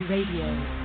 Radio.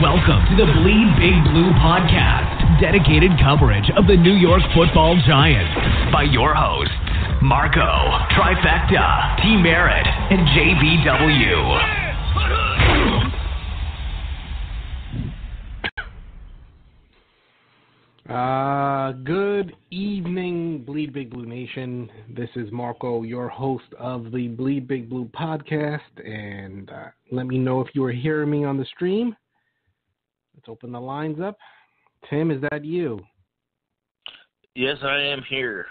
Welcome to the Bleed Big Blue podcast, dedicated coverage of the New York Football Giants by your hosts, Marco, Trifecta, T. Merritt, and JBW. Good evening, Bleed Big Blue Nation. This is Marco, your host of the Bleed Big Blue podcast, and let me know if you are hearing me on the stream. Let's open the lines up. Tim, is that you? Yes, I am here.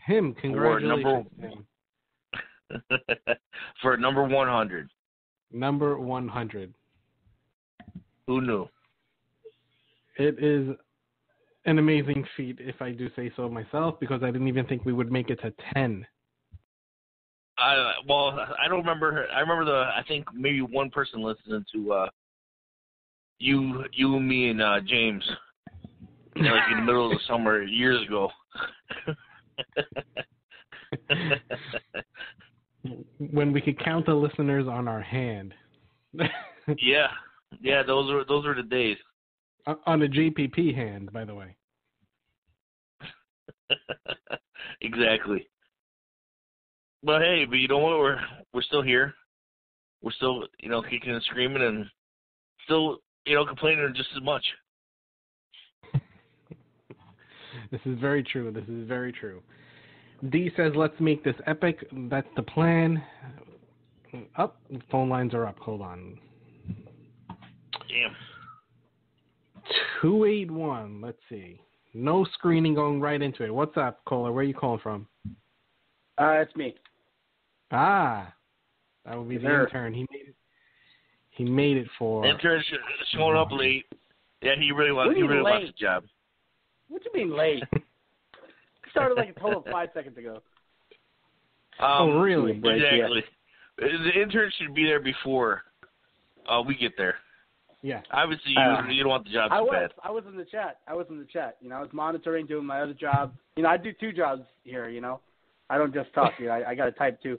Tim, congratulations. For number 100. Number 100. Who knew? It is an amazing feat, if I do say so myself, because I didn't even think we would make it to 10. I don't remember. I remember I think maybe one person listening to you, me, and James, like in the middle of the summer years ago. When we could count the listeners on our hand. yeah, those were the days. On a JPP hand, by the way. Exactly. But hey, you know what? We're still here. We're still, kicking and screaming, and still, complaining just as much. This is very true. D says, let's make this epic. That's the plan. Phone lines are up. Hold on. Damn. 281. Let's see. No screening, going right into it. What's up, caller? Where are you calling from? It's me. That would be the intern. He made it for. Intern showing up late. Yeah, he really wants the job. What do you mean late? Started like a total of 5 seconds ago. Oh, really? Exactly. Yeah. The intern should be there before we get there. Yeah. Obviously, you don't want the job so bad. I was in the chat. I was monitoring, doing my other job. I do two jobs here, I don't just talk. I got to type too.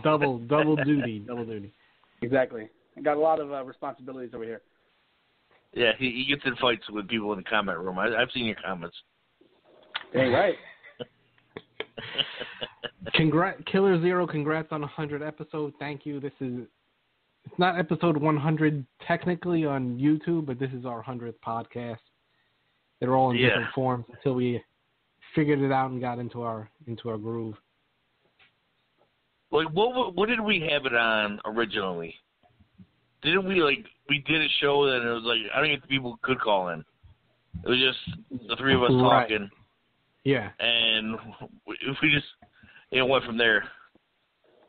Double duty. Exactly. I got a lot of responsibilities over here. Yeah, he gets in fights with people in the comment room. I've seen your comments. Dang right. Killer Zero, congrats on 100 episodes. Thank you. It's not episode 100 technically on YouTube, but this is our 100th podcast. They're all in different forms until we figured it out and got into our groove. Like, what did we have it on originally? Didn't we did a show that it was like, I don't think people could call in. It was just the three of us talking. Yeah. And if we just, went from there.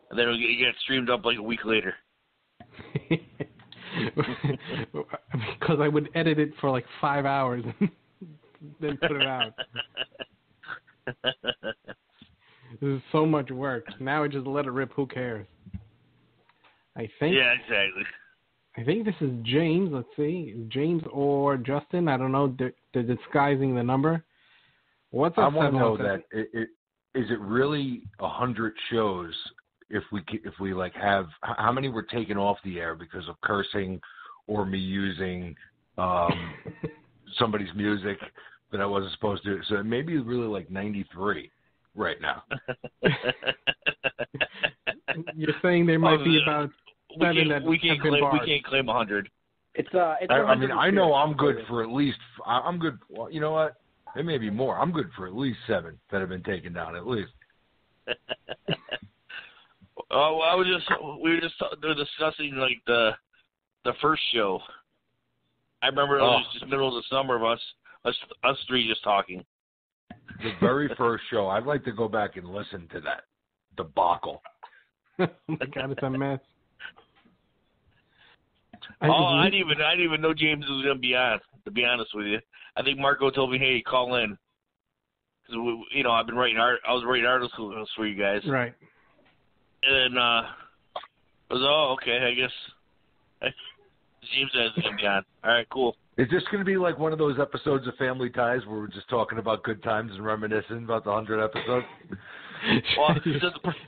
And then it got streamed up like a week later. Because I would edit it for like 5 hours and then put it out. This is so much work. Now I just let it rip. Who cares? I think. Yeah, exactly. I think this is James. Let's see. James or Justin. I don't know. They're disguising the number. What's up? I want to know that is it really 100 shows if we like have how many were taken off the air because of cursing or me using somebody's music that I wasn't supposed to. So maybe really like 93 right now. You're saying there might be about 7 that we can't claim 100. It's I mean, I know I'm good for at least. I'm good. Well, you know what? It may be more. I'm good for at least 7 that have been taken down. At least. We were discussing like the first show. I remember it was just middle of the summer of us three just talking. The very first show. I'd like to go back and listen to that debacle. Oh my God, it's a mess. I didn't even know James was going to be on. To be honest with you, I think Marco told me, "Hey, call in," because I've been writing I was writing articles for you guys, right? And I was okay. I guess James is going to be on. All right, cool. Is this going to be like one of those episodes of Family Ties where we're just talking about good times and reminiscing about the 100 episodes? Well,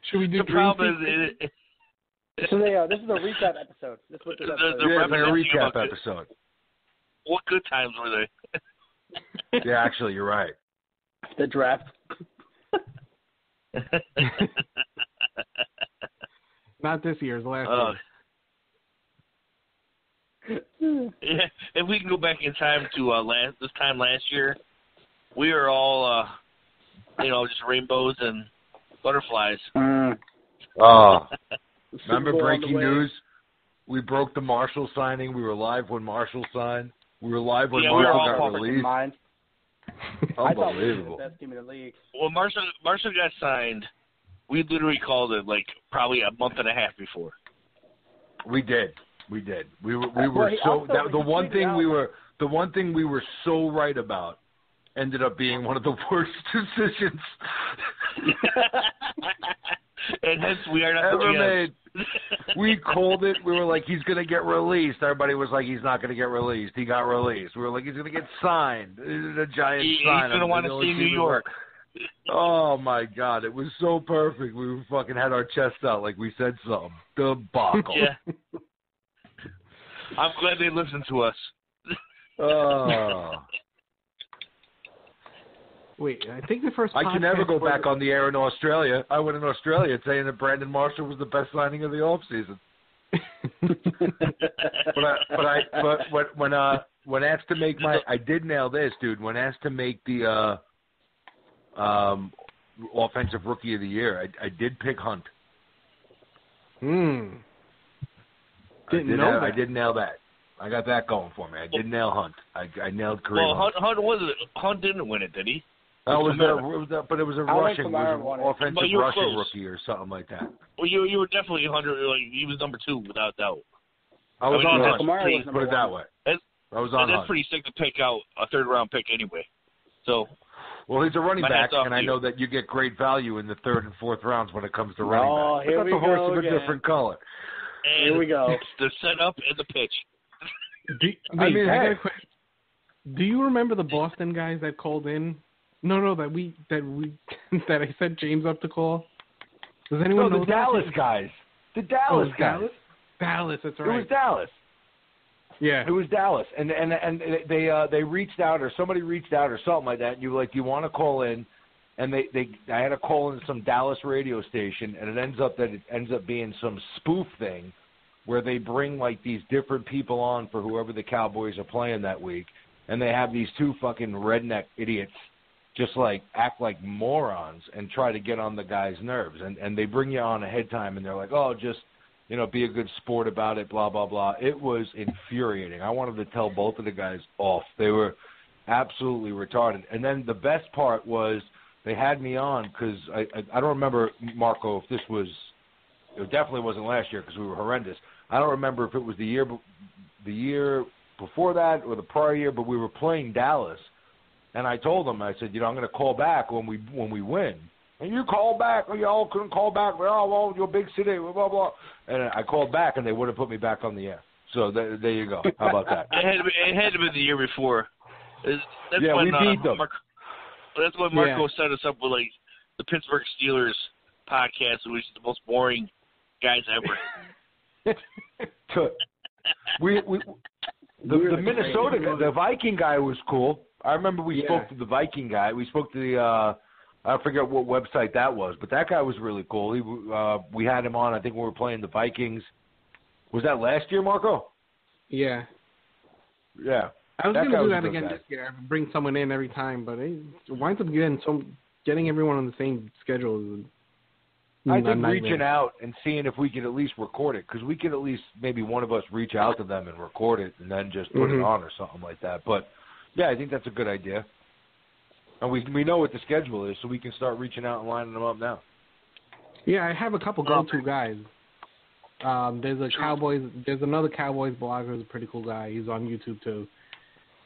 should we do the problem is this is a recap episode. This is what this episode is. Yeah, it's like a recap episode. What good times were they? Yeah, actually, you're right. The draft. Not this year's, last year. Yeah, if we can go back in time to this time last year, we were all, just rainbows and butterflies. Remember breaking news? We broke the Marshall signing. We were live when Marshall signed. We were live when Marshall got released. I thought we were Unbelievable. the best team in the league. When Marshall got signed, we literally called it like probably a month and a half before. We did. We were so the one thing we were so right about ended up being one of the worst decisions. And hence we are not ever made. We called it. We were like, he's going to get released. Everybody was like, he's not going to get released. He got released. We were like, he's going to get signed. This is a giant sign. He's going to want to see New York. Oh, my God. It was so perfect. We fucking had our chest out like we said something. Debacle. Yeah. I'm glad they listened to us. Oh. Wait, I think the first I can never go back on the air in Australia. I went in Australia saying that Brandon Marshall was the best signing of the offseason. but when asked to make I did nail this, dude. When asked to make the offensive rookie of the year, I did pick Hunt. Didn't know that. I did nail that. I got that going for me. I did nail Hunt. I nailed Kareem. Well, Hunt didn't win it, did he? But it was a rushing, offensive rushing rookie or something like that. Well, you were definitely 100. Like, he was number 2 without doubt. I was on Hunt. Hunt. Put it that way. I was on Hunt. That's pretty sick to pick out a third-round pick anyway. So. Well, he's a running back, and I know that you get great value in the third and fourth rounds when it comes to running backs. Here we the horse go of a again. different color. And here we go. The setup and the pitch. Do you remember the Boston guys that called in? No, that I set James up to call. Does anyone know the Dallas guys? The Dallas guys. Dallas, that's right. It was Dallas. Yeah. It was Dallas, and they reached out, or somebody reached out, or something like that. And you were like, "Do you want to call in?" And I had to call in some Dallas radio station, and it ends up being some spoof thing where they bring like these different people on for whoever the Cowboys are playing that week, and they have these two fucking redneck idiots just like act like morons and try to get on the guy's nerves, and they bring you on ahead time, and they're like, "Oh, just be a good sport about it, blah blah blah." It was infuriating. I wanted to tell both of the guys off. They were absolutely retarded. And then the best part was they had me on because I don't remember, Marco, if this was. It definitely wasn't last year because we were horrendous. I don't remember if it was the year before that or the prior year, but we were playing Dallas, and I told them, I said, I'm going to call back when we win. And you called back, y'all couldn't call back. Well, your big city, blah blah blah. And I called back, and they wouldn't put me back on the air. So there you go. How about that? It had to be the year before. We beat them. That's when Marco set us up with like the Pittsburgh Steelers podcast, which is the most boring guys ever. The Minnesota guy, the Viking guy was cool. I remember we spoke to the Viking guy. We spoke to the I forget what website that was, but that guy was really cool. We had him on. I think we were playing the Vikings. Was that last year, Marco? Yeah. Yeah. I was going to do that again this year. Bring someone in every time, but it winds up getting everyone on the same schedule. I think reaching out and seeing if we can at least record it, because we can at least maybe one of us reach out to them and record it and then just put it on or something like that. But, yeah, I think that's a good idea. And we know what the schedule is, so we can start reaching out and lining them up now. Yeah, I have a couple go-to guys. There's another Cowboys blogger who's a pretty cool guy. He's on YouTube, too.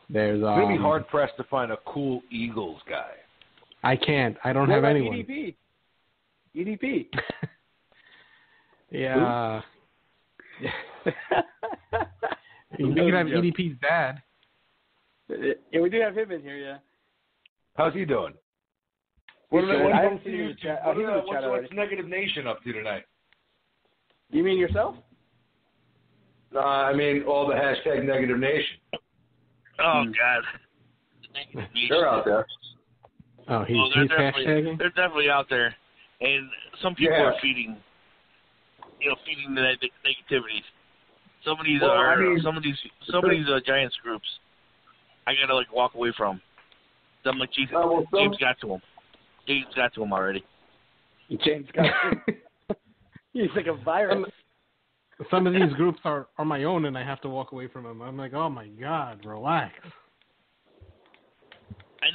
It's going to be hard-pressed to find a cool Eagles guy. I can't. I don't have anyone. EDP. Yeah. You can have EDP's dad. Yeah, we do have him in here, yeah. What's he doing? What's Negative Nation up to tonight? You mean yourself? I mean all the hashtag Negative Nation. Oh, God. They're out there. Oh, he's hashtagging? They're definitely out there. And some people are feeding the negativity. Some of these Giants groups, I gotta walk away from. I'm like, Jesus, James got to him. James got to him already. James got to him. He's like a virus. Some of these groups are my own, and I have to walk away from them. I'm like, oh my God, relax. I've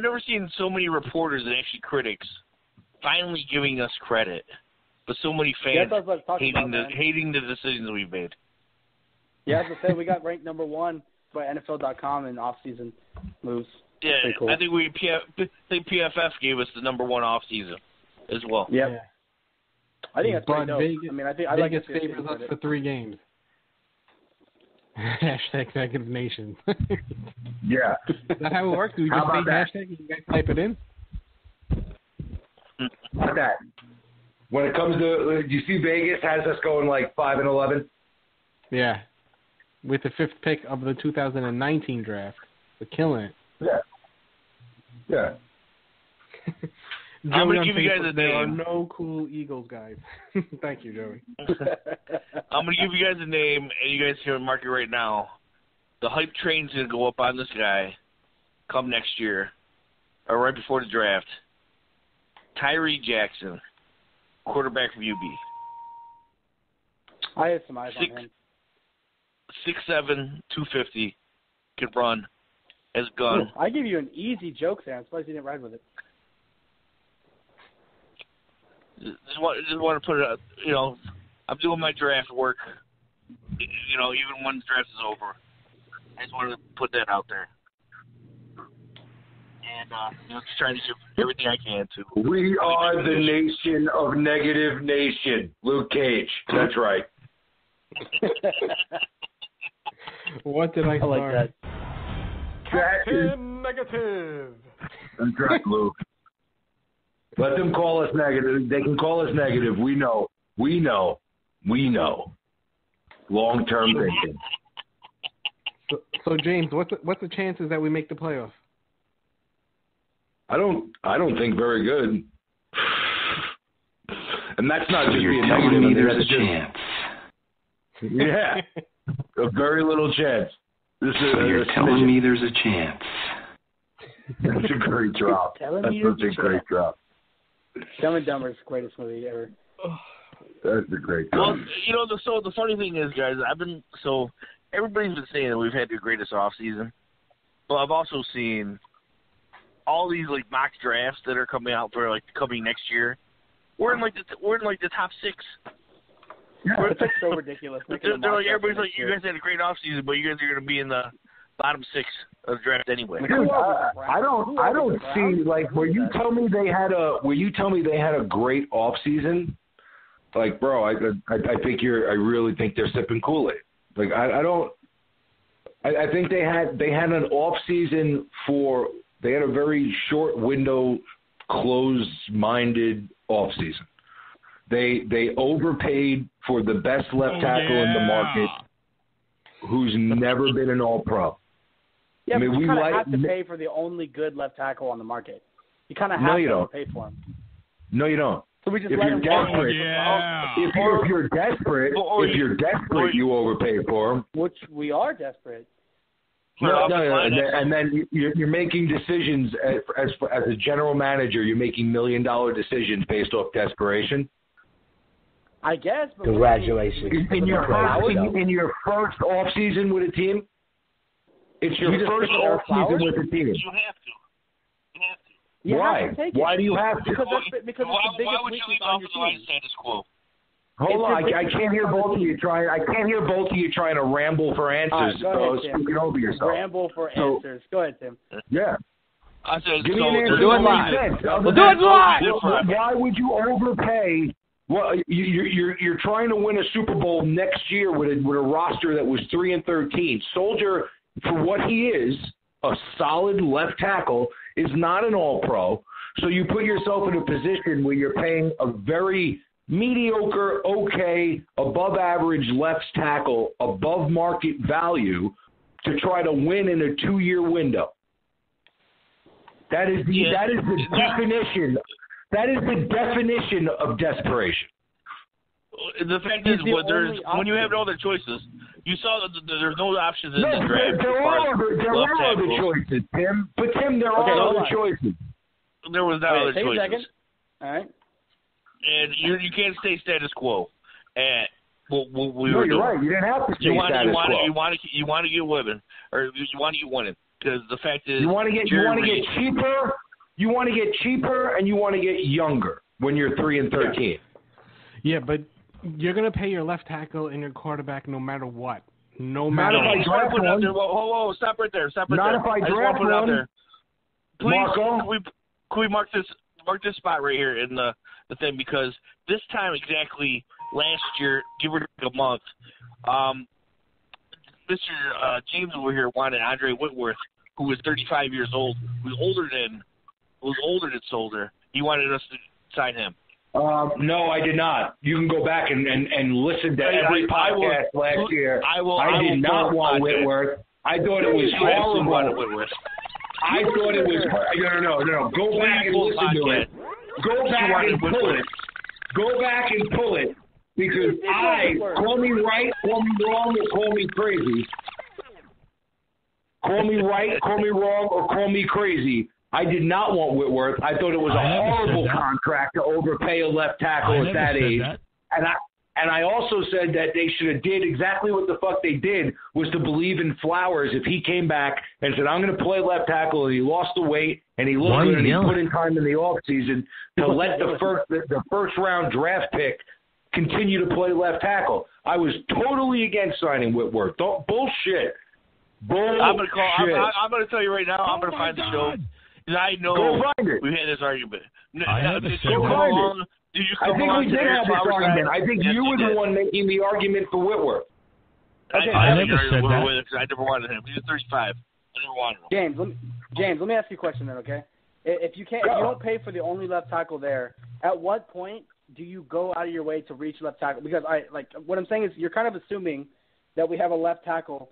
never seen so many reporters and actually critics finally giving us credit, but so many fans hating the decisions we've made. Yeah, as I said, we got ranked number 1 by NFL.com in off-season moves. Yeah, cool. I think PFF gave us the number 1 off-season as well. Yep. Yeah. I think that's pretty dope. I like Vegas favors us for 3 games. Hashtag Negative Nation. Yeah. Is that how it works? Do we just say hashtag and you guys type it in? How about that? When it comes to, you see Vegas has us going 5-11? Yeah. With the 5th pick of the 2019 draft. We're killing it. Yeah. Yeah. I'm going to give you guys a name. There are no cool Eagles guys. Thank you, Joey. I'm going to give you guys a name, and you guys can mark it right now. The hype train's going to go up on this guy come next year, or right before the draft. Tyree Jackson, quarterback from UB. I have some eyes on him. 6'7", 250, can run, has a gun. I give you an easy joke there. I'm surprised you didn't ride with it. Just want to put it, I'm doing my draft work, even when the draft is over. I just wanted to put that out there. And, just trying to do everything I can to. We are the nation of Negative Nation. Luke Cage. That's right. What did I start? like that. Captain Negative. That's right, Luke. Let them call us negative. They can call us negative. We know. Long-term thinking. So James, what's the chances that we make the playoffs? I don't think very good. And that's not just You're being telling negative. me there's That's a chance. Yeah, a very little chance. So you're telling me there's a chance. That's a great drop. That's such a great drop. Dumb and Dumber is the greatest movie ever. That's a great drop. Well, so the funny thing is, guys, everybody's been saying that we've had the greatest off season, but I've also seen all these like mock drafts that are coming out for like coming next year. We're in like the top 6. Yeah, it's like so ridiculous. They're like, everybody's like, you guys had a great off season, but you guys are going to be in the bottom 6 of the draft anyway. Dude, I don't see like where you tell me they had a great off season. Like, bro, I really think they're sipping Kool-Aid. Like, I think they had an off season they had a very short window, closed-minded off season. They overpaid for the best left tackle in the market, who's never been an All-Pro. Yeah, but you kind of have to pay for the only good left tackle on the market. You kind of have to pay for him. No, you don't. So we just if let you're him desperate, go. if you're desperate, you overpay for him. Which we are desperate. No, and then you're making decisions as a general manager. You're making $1 million decisions based off desperation. I guess. But Congratulations. In your first off season with a team, it's your first off season with a team. You have to. Why? Why do you have to? Because it's the biggest weakness on your team. Status quo? Hold on, I can't hear both of you trying. I can't hear both of you trying to ramble for answers. Go ahead, Tim. Speaking over yourself. Ramble for answers. Go ahead, Tim. Yeah. I said, give me an answer. We'll do it live. We'll do it live. Why would you overpay? Well, you're trying to win a Super Bowl next year with a roster that was 3-13. Soldier, for what he is, a solid left tackle, is not an All-Pro. So you put yourself in a position where you're paying a very mediocre, okay, above average left tackle, above market value to try to win in a 2-year window. That is the definition. That is the definition of desperation. The fact is, when you have no other choices, you saw that there's no options in the draft. There are other choices, Tim. But Tim, there are other choices. There was not other choices. Take a second. All right. And you can't stay status quo. And you're right. You didn't have to stay status quo. You want to get women, or you want to get winning, because the fact is, you want to get cheaper. You want to get cheaper, and you want to get younger when you're 3-13. Yeah, but you're gonna pay your left tackle and your quarterback no matter what. No matter what. Whoa, stop right there. Not if I draft one. Please, Marco? can we mark this spot right here in the thing, because this time exactly last year, give or take a month, Mr. James over here wanted Andre Whitworth, who was 35 years old, who was older than Soldier. He wanted us to sign him. No, I did not. You can go back and listen to every podcast last year. I did not want Whitworth. I thought it was horrible. I thought it was no. Go back and listen to it. Go back and pull it. Go back and pull it, because call me right, call me wrong, or call me crazy. Call me right, call me wrong, or call me crazy. I did not want Whitworth. I thought it was a horrible contract to overpay a left tackle at that age. And I also said that they should have did exactly what the fuck they did, was to believe in Flowers if he came back and said, I'm going to play left tackle, and he lost the weight and he looked good and he put in time in the offseason to let the first round draft pick continue to play left tackle. I was totally against signing Whitworth. Bullshit. I'm going to tell you right now, I'm going to find the show. I know we had this argument. I think we did have this argument. I think you were the one making the argument for Whitworth. Okay, I never said that. I never wanted him. He was 35. I never wanted him. James, let me ask you a question then, okay? If you don't pay for the only left tackle there, at what point do you go out of your way to reach left tackle? Because what I'm saying is, you're kind of assuming that we have a left tackle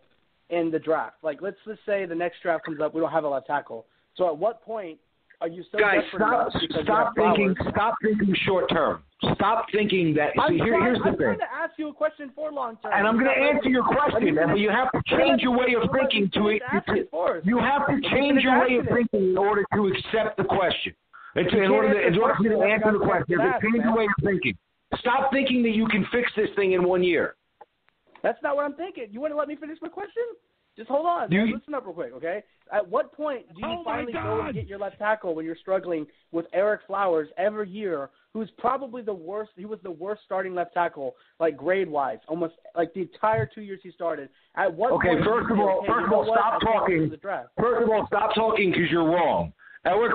in the draft? Like, let's just say the next draft comes up, we don't have a left tackle. So at what point are you so Guys, desperate? stop thinking short term. Stop thinking that. I'm here's the trying thing. to ask you a question for long term. And I'm going to answer your question, but you have to change your way of thinking to it. You have to change your way of thinking in order to accept the question. In order for you to answer the question, you have to change your way of thinking. Stop thinking that you can fix this thing in 1 year. That's not what I'm thinking. You want to let me finish my question? Just hold on. Listen up real quick, okay? At what point do you finally go and get your left tackle when you're struggling with Eric Flowers every year, who's probably the worst? He was the worst starting left tackle, like grade-wise, almost like the entire 2 years he started. At what point? Okay, first of all, stop talking. First of all, stop talking because you're wrong. Eric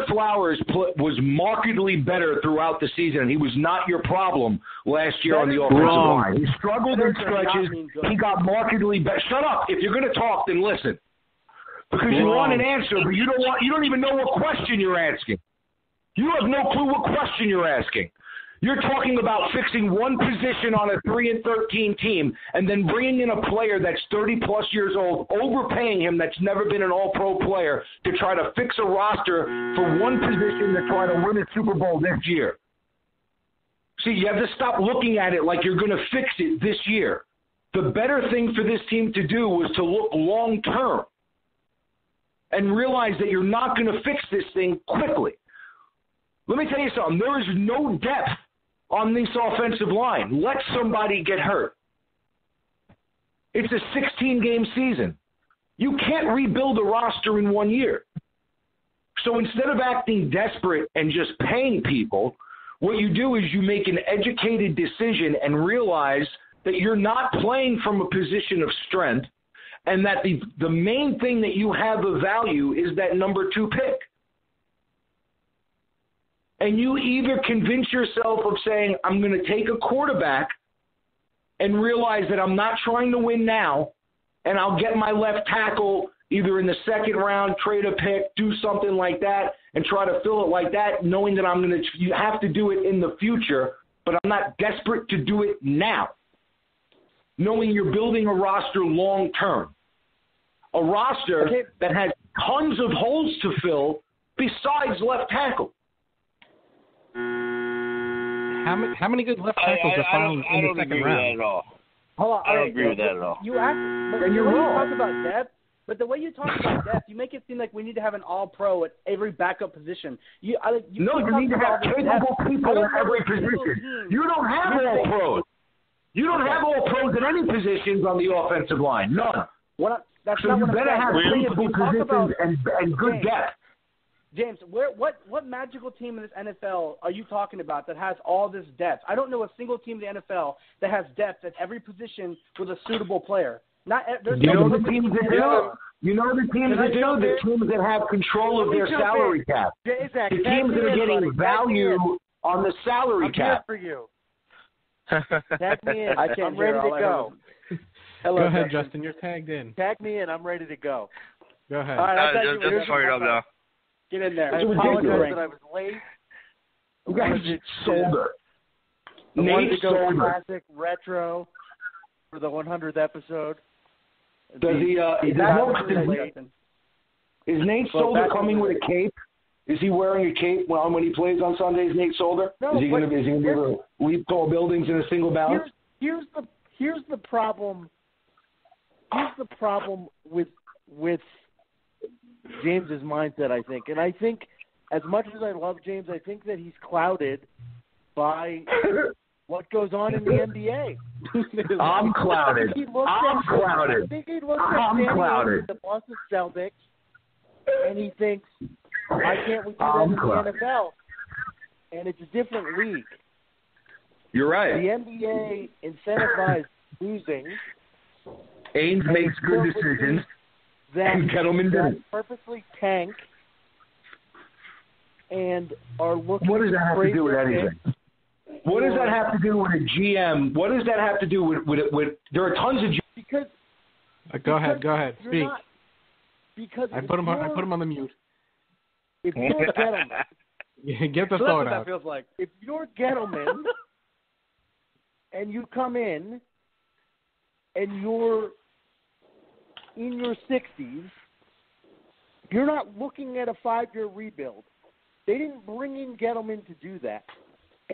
Flowers was markedly better throughout the season. He was not your problem last year on the offensive line. He struggled in stretches. He got markedly better. Shut up. If you're going to talk, then listen. Because you want an answer, but you don't even know what question you're asking. You have no clue what question you're asking. You're talking about fixing one position on a 3-13 team and then bringing in a player that's 30-plus years old, overpaying him that's never been an all-pro player to try to fix a roster for one position to try to win a Super Bowl this year. See, you have to stop looking at it like you're going to fix it this year. The better thing for this team to do was to look long-term and realize that you're not going to fix this thing quickly. Let me tell you something. There is no depth on this offensive line. Let somebody get hurt. It's a 16-game season. You can't rebuild a roster in 1 year. So instead of acting desperate and just paying people, what you do is you make an educated decision and realize that you're not playing from a position of strength and that the main thing that you have of value is that number 2 pick. And you either convince yourself of saying, I'm going to take a quarterback and realize that I'm not trying to win now, and I'll get my left tackle either in the second round, trade a pick, do something like that, and try to fill it like that, knowing that you have to do it in the future, but I'm not desperate to do it now, knowing you're building a roster long term. A roster that has tons of holes to fill besides left tackle. How many good left tackles are found in the second round? I don't agree with that at all. You talk about depth, but the way you talk about depth, you make it seem like we need to have an all-pro at every backup position. You need to have capable people at every position. You don't have all pros. You don't have all pros at any positions on the offensive line. None. So you better have capable positions and good depth. James, what magical team in this NFL are you talking about that has all this depth? I don't know a single team in the NFL that has depth at every position with a suitable player. You know the teams that do? You know the teams that do? The teams that have control of their salary cap. Exactly. The teams that are getting value on the salary cap. I'm here for you. Tag me in. I'm ready to go. Hello, go ahead, Justin. You're tagged in. Tag me in. I'm ready to go. Go ahead. All right, just fired up now. Get in there. I apologize that I was late. You guys sold her. I wanted to go classic retro for the 100th episode. Does he? Is Nate Solder coming with a cape? Is he wearing a cape when he plays on Sundays? Nate Solder? No, is he going to be able to leap tall buildings in a single bounce? Here's the problem. Here's the problem with James's mindset, I think. And I think as much as I love James, I think that he's clouded by what goes on in the NBA. I'm clouded. I think he looks at the Boston Celtics, and he thinks, why can't we do that in the NFL? And it's a different league. You're right. The NBA incentivizes losing. Ainge makes good decisions. And Kettleman didn't. Purposely tank and are looking. What does that have to do with anything? What does that have to do with a GM? What does that have to do with there are tons of because. Go ahead. Speak. Because I put him on the mute. If you're Gettleman, get the thought That out. feels like. If you're Gettleman and you come in and you're in your 60s, you're not looking at a 5-year rebuild. They didn't bring in Gettleman to do that.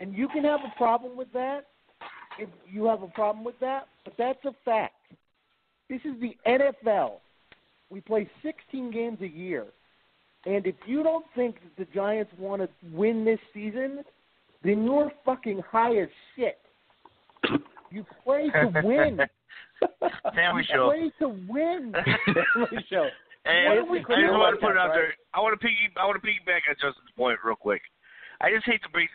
And you can have a problem with that if you have a problem with that, but that's a fact. This is the NFL. We play 16 games a year. And if you don't think that the Giants want to win this season, then you're fucking high as shit. You play to win. Family show. You play to win. Family show. And I just want to put it out there. I want to piggyback on Justin's point real quick. I just hate to break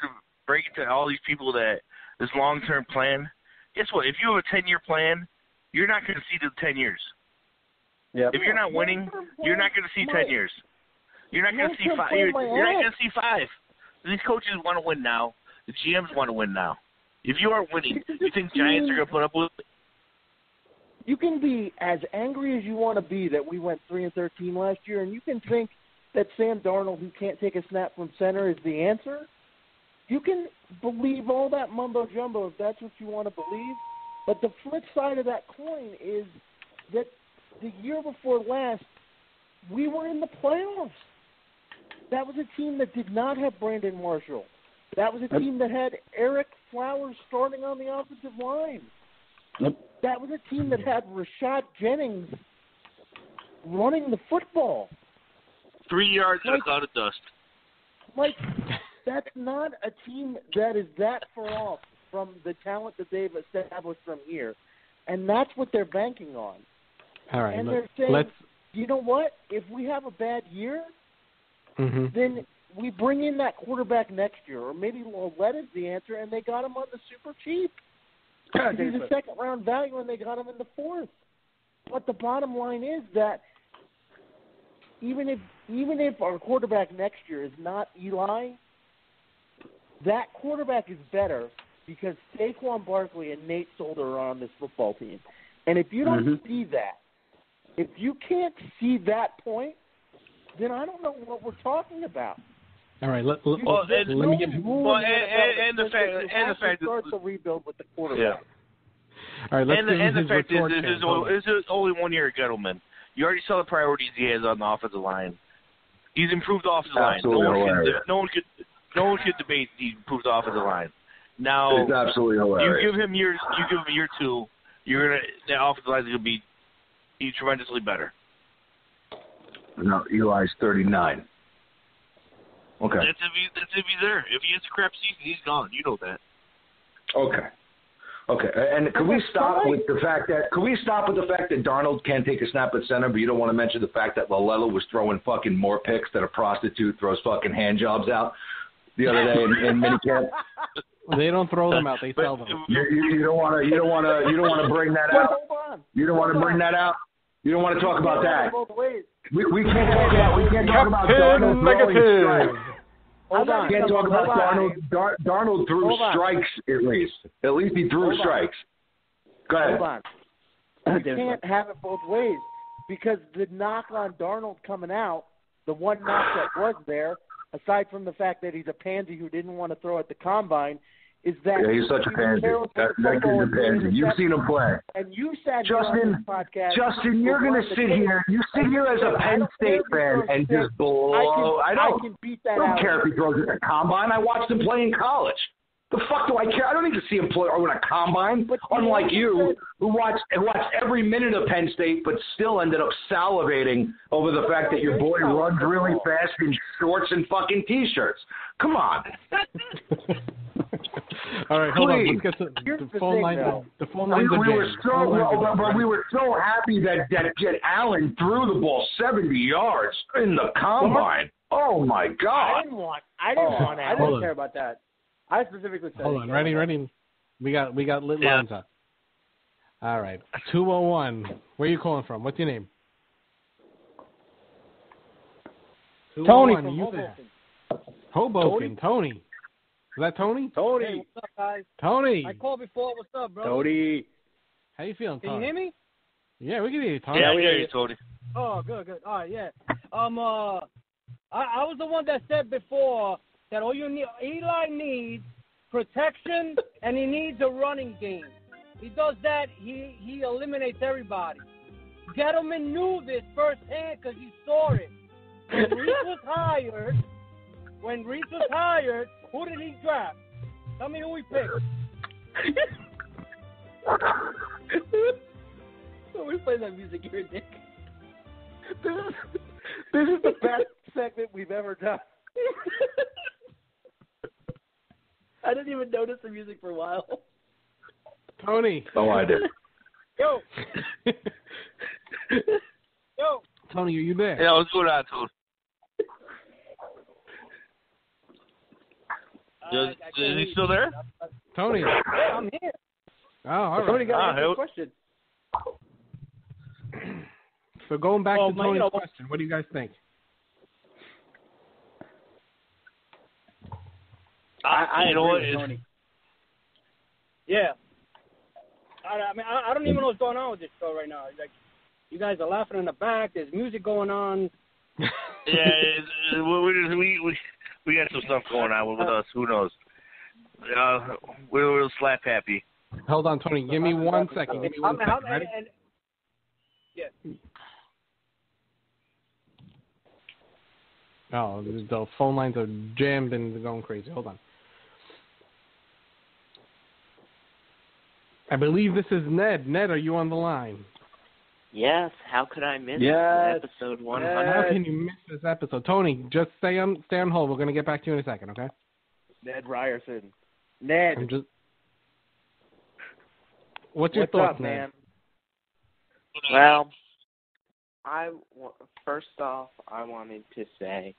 it to all these people that this long-term plan. Guess what? If you have a 10-year plan, you're not going to see the 10 years. Yep. If you're not winning, you're not going to see 10 years. You're not going to see 5. You're not going to see 5. These coaches want to win now. The GMs want to win now. If you aren't winning, you think Giants are going to put up with it? You can be as angry as you want to be that we went 3-13 last year, and you can think that Sam Darnold, who can't take a snap from center, is the answer. You can believe all that mumbo jumbo if that's what you want to believe. But the flip side of that coin is that the year before last, we were in the playoffs. That was a team that did not have Brandon Marshall. That was a team that had Eric Flowers starting on the offensive line. Yep. That was a team that had Rashad Jennings running the football. 3 yards in a cloud of dust. Like, that's not a team that is that far off from the talent that they've established from here. And that's what they're banking on. All right. And they're saying, you know what? If we have a bad year, then we bring in that quarterback next year. Or maybe Lauletta's the answer, and they got him on the super cheap. He's a second-round value, and they got him in the 4th. But the bottom line is that even if our quarterback next year is not Eli, that quarterback is better because Saquon Barkley and Nate Solder are on this football team. And if you don't see that, if you can't see that point, then I don't know what we're talking about. All right, let me give you. And the fact start the rebuild with the quarterback. Yeah. All right, let's and the fact is, this is only 1 year at Gettleman. You already saw the priorities he has on the offensive line. He's improved the offensive line. No one could debate the improved offensive line. Now, it's absolutely hilarious. You give him year 2, the offensive line is gonna be tremendously better. No, Eli's 39. Okay. That's if he's there. If he has a crap season, he's gone. You know that. Okay. And can we stop with the fact that Darnold can't take a snap at center, but you don't want to mention the fact that Lauletta was throwing fucking more picks that a prostitute throws fucking hand jobs out the other day in minicamp? They don't throw them out; they sell them. You don't want to bring that out. You don't want to bring that out. You don't want to talk about that. We can't talk about Darnold throwing strikes. We can't talk about Darnold. Darnold threw strikes at least. At least he threw strikes. Go ahead. Hold on. You can't have it both ways because the knock on Darnold coming out, the one knock that was there, aside from the fact that he's a pansy who didn't want to throw at the combine, is that he's such a pansy. That kid's a pansy. You've seen him play. And you sat Justin, on this podcast. Justin, you're going to sit here. You sit here as a Penn State fan and just blow. I can beat that I don't out. care if he throws at the combine. I watched him play in college. The fuck do I care? I don't need to see him play on a combine. Unlike you, who watched every minute of Penn State, but still ended up salivating over the fact that your boy runs really fast in shorts and fucking t-shirts. Come on. All right, hold on. Let's get the phone line. The phone lines are jammed. We were so happy that Allen threw the ball 70 yards in the combine. Oh my God! I didn't care about that. I specifically said. Hold on, ready. We got lit lines up. All right, 201. Where are you calling from? What's your name? Tony from Hoboken. Hoboken. Tony. Is that Tony? Tony. Hey, what's up, guys? Tony. I called before. What's up, bro? Tony. How you feeling, Tony? Can you hear me? Yeah, we can hear you, Tony. Yeah, we hear you, Tony. Oh, good. All right, yeah. I was the one that said before that all Eli needs protection and he needs a running game. he does that, he eliminates everybody. Gettleman knew this firsthand because he saw it. When Reese was hired, who did he draft? Tell me who he picked. We play that music here, Dick. This is the best segment we've ever done. I didn't even notice the music for a while. Tony. Oh, I did. Yo. Tony, are you there? Yeah, what's going on, Tony? Is he still there? Tony. Yeah, I'm here. Oh, all right. Somebody got to answer the question. So going back to Tony's question, what do you guys think? I know what it is. Tony. Yeah. I don't even know what's going on with this show right now. Like, you guys are laughing in the back. There's music going on. Yeah, we got some stuff going on with us. Who knows? We're slap happy. Hold on, Tony. Give me 1 second. Give me 1 second. Ready? Yeah. Oh, the phone lines are jammed and going crazy. Hold on. I believe this is Ned. Ned, are you on the line? Yes. How could I miss episode 100? How can you miss this episode? Tony, just stay on hold. We're going to get back to you in a second, okay? Ned Ryerson. Ned. What's your thoughts, up, man? Well, first off, I wanted to say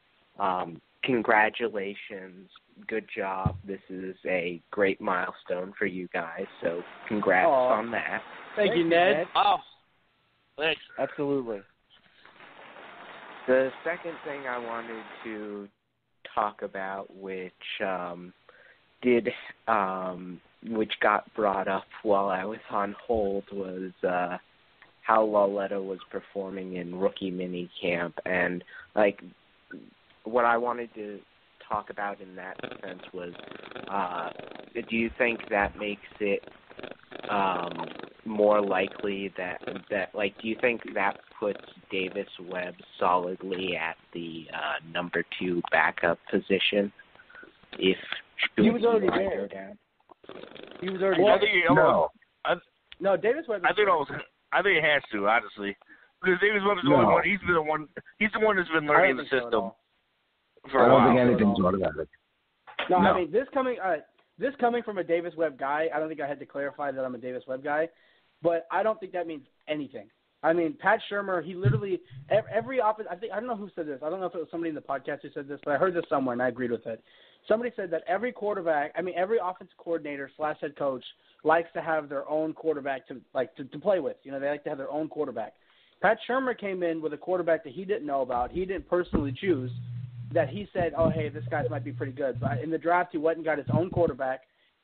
congratulations. Good job. This is a great milestone for you guys, so congrats on that. Thank you, Ned. Oh, thanks. Absolutely. The second thing I wanted to talk about, which got brought up while I was on hold, was how Lauletta was performing in rookie mini camp, and like what I wanted to talk about in that sense was, do you think that makes it more likely that do you think that puts Davis Webb solidly at the number 2 backup position if he was already there? He was already there. No, Davis Webb. I think it has to, honestly, because Davis Webb is the only one. He's the one that's been learning the system for a while. I don't think anything's automatic. No, I mean this coming from a Davis Webb guy. I don't think I had to clarify that I'm a Davis Webb guy, but I don't think that means anything. I mean, Pat Shurmur, he literally every offense. I don't know who said this. I don't know if it was somebody in the podcast who said this, but I heard this somewhere and I agreed with it. Somebody said that every offensive coordinator / head coach likes to have their own quarterback to play with. You know, they like to have their own quarterback. Pat Shurmur came in with a quarterback that he didn't know about. He didn't personally choose. That he said, oh, hey, this guy might be pretty good. But in the draft, he went and got his own quarterback.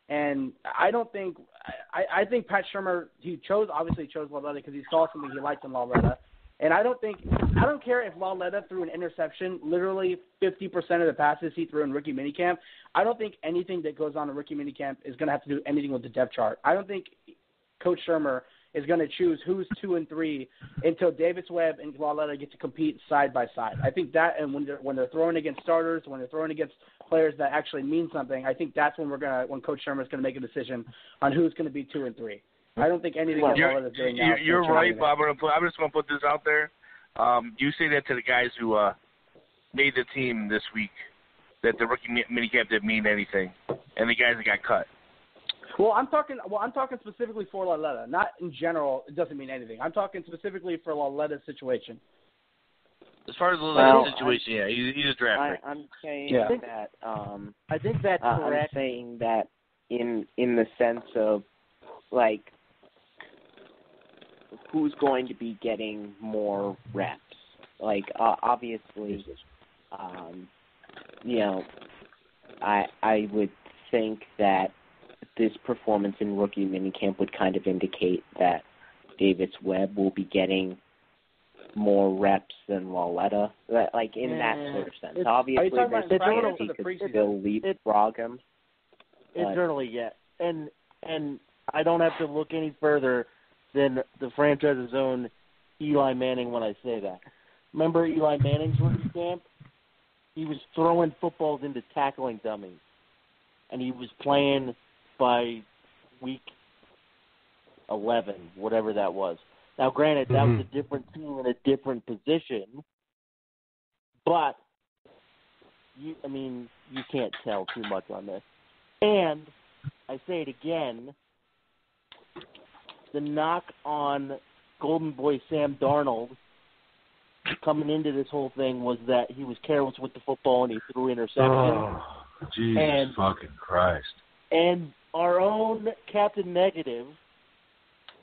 And I think Pat Shurmur, he chose Lauletta because he saw something he liked in Lauletta. And I don't care if Lauletta threw an interception, literally 50% of the passes he threw in rookie minicamp. I don't think anything that goes on in rookie minicamp is going to have to do anything with the depth chart. I don't think Coach Shurmur is going to choose who's 2 and 3 until Davis Webb and Lauletta get to compete side by side. I think that, and when they're throwing against starters, when they're throwing against players that actually mean something, I think that's when Coach Shurmur is going to make a decision on who's going to be 2 and 3. I don't think anything that Lauletta's doing now. You're right, Bob. I'm just going to put this out there. You say that to the guys who made the team this week, that the rookie minicamp didn't mean anything, and the guys that got cut. Well, I'm talking specifically for Lauletta. Not in general. It doesn't mean anything. I'm talking specifically for Lauletta's situation. As far as Lauletta's situation, he's a draft pick. I'm saying that. I think that's correct. I'm saying that in the sense of like who's going to be getting more reps. Like obviously, I would think that this performance in rookie minicamp would kind of indicate that Davis Webb will be getting more reps than Lauletta, like in that sort of sense. Obviously, there's a chance he could still leapfrog him. It's early yet, and I don't have to look any further than the franchise's own Eli Manning when I say that. Remember Eli Manning's rookie camp? He was throwing footballs into tackling dummies, and he was playing by week 11, whatever that was. Now, granted, that was a different team in a different position, but you can't tell too much on this. And I say it again, the knock on Golden Boy Sam Darnold coming into this whole thing was that he was careless with the football and he threw interceptions. Oh, Jesus fucking Christ. And our own Captain Negative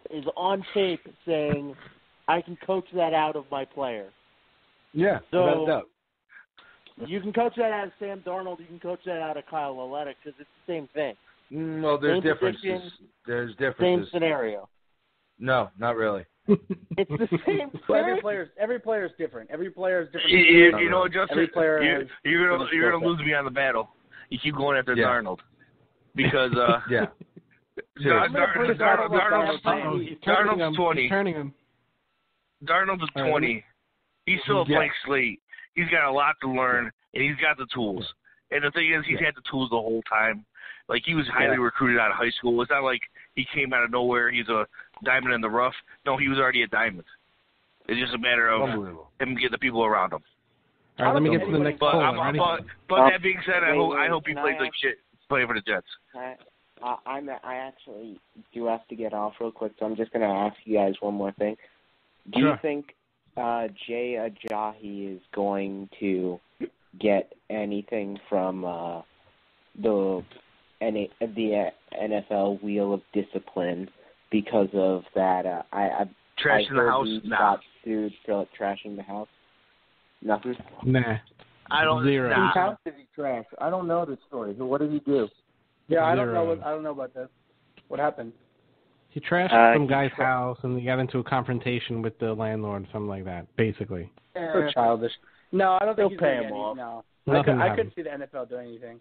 is on tape saying, I can coach that out of my player. Yeah, so that's you can coach that out of Sam Darnold. You can coach that out of Kyle Lauletta because it's the same thing. No, there's same differences. Position, there's differences. Same scenario. No, not really. It's the same. Every player is different. Every player is different. You know, Justin, every player you're gonna lose me on the battle. You keep going after Darnold because yeah. Darnold's 20. He's turning him. Darnold's 20. He's still a blank slate. He's got a lot to learn, and he's got the tools. And the thing is, he's had the tools the whole time. Like, he was highly recruited out of high school. It's not like he came out of nowhere. He's a diamond in the rough. No, he was already a diamond. It's just a matter of him getting the people around him. All right, let me get to the next but, caller. But that being said, I hope he plays like shit playing for the Jets. I actually do have to get off real quick, so I'm just going to ask you guys one more thing. Do you think Jay Ajayi is going to get anything from the NFL wheel of discipline because of that? Trashing the house? He got sued for trashing the house. Nothing? Nah. I don't. Zero. Whose house did he trash? I don't know the story. What did he do? Yeah, I don't know about this. What happened? He trashed some guy's house and he got into a confrontation with the landlord, something like that, basically. So childish. No, I don't think he'll pay him off. No, I couldn't see the NFL doing anything.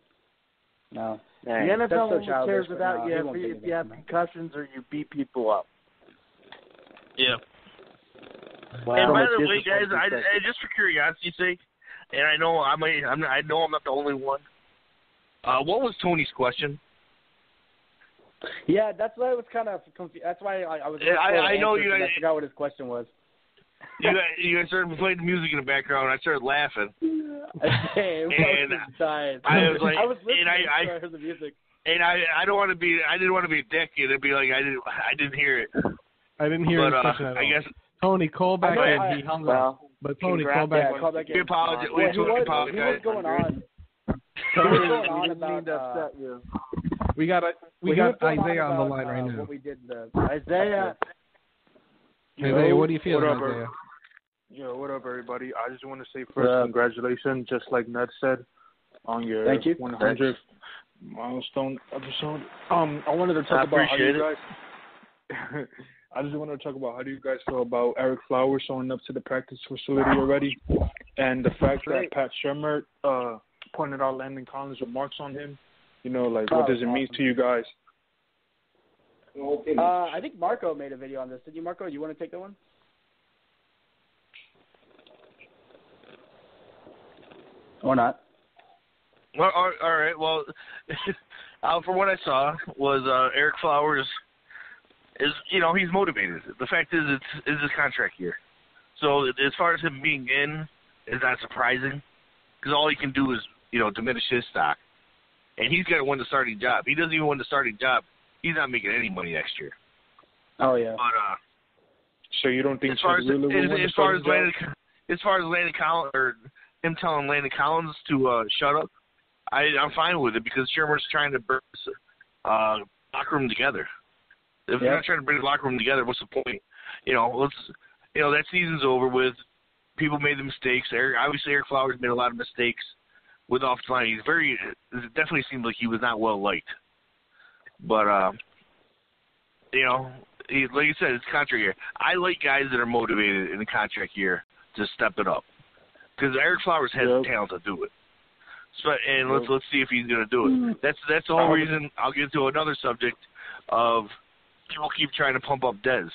No. The NFL only cares but about no, if you have concussions or you beat people up. Yeah. Wow. And by the way, guys, I just for curiosity's sake, and I know I'm not the only one. What was Tony's question? Yeah, that's why I was kind of confused. That's why I was. I know you guys. I forgot what his question was. You guys started playing the music in the background, and I started laughing. And I was like, I was listening and I heard the music. And I didn't want to be a dick and be like I didn't hear it. I didn't hear his question at all. I guess Tony, call back in. He hung up. But Tony, call back. Yeah, call back in. We apologize. He was going on. Tony, on about you. We got Isaiah on the line right now. What we did Isaiah. Isaiah, what do you feel, Isaiah? Yo, what up, everybody? I just want to say first, congratulations, just like Ned said, on your 100th milestone episode. I wanted to talk about how you guys. I just wanted to talk about how do you guys feel about Eric Flowers showing up to the practice facility already, and the fact that Pat Shurmur pointed out Landon Collins' remarks on him. You know, like what does it mean to you guys? I think Marco made a video on this. Did you, Marco? You want to take that one? Or not? Well, all right. Well, from what I saw was Eric Flowers is, he's motivated. The fact is, it's his contract year. So as far as him being in, is not surprising because all he can do is, diminish his stock. And he's got to win the starting job. He doesn't even win the starting job. He's not making any money next year. Oh yeah. But so you don't think as far as Landon Collins or him telling Landon Collins to shut up, I'm fine with it because Shermer's trying to bring locker room together. If you're not trying to bring the locker room together, what's the point? That season's over with. People made the mistakes. Obviously, Eric Flowers made a lot of mistakes with offensive line. It definitely seemed like he was not well liked. But like you said, it's contract year. I like guys that are motivated in the contract year to step it up because Eric Flowers has the talent to do it. So, and let's see if he's going to do it. That's the whole reason. I'll get to another subject of people keep trying to pump up Dez.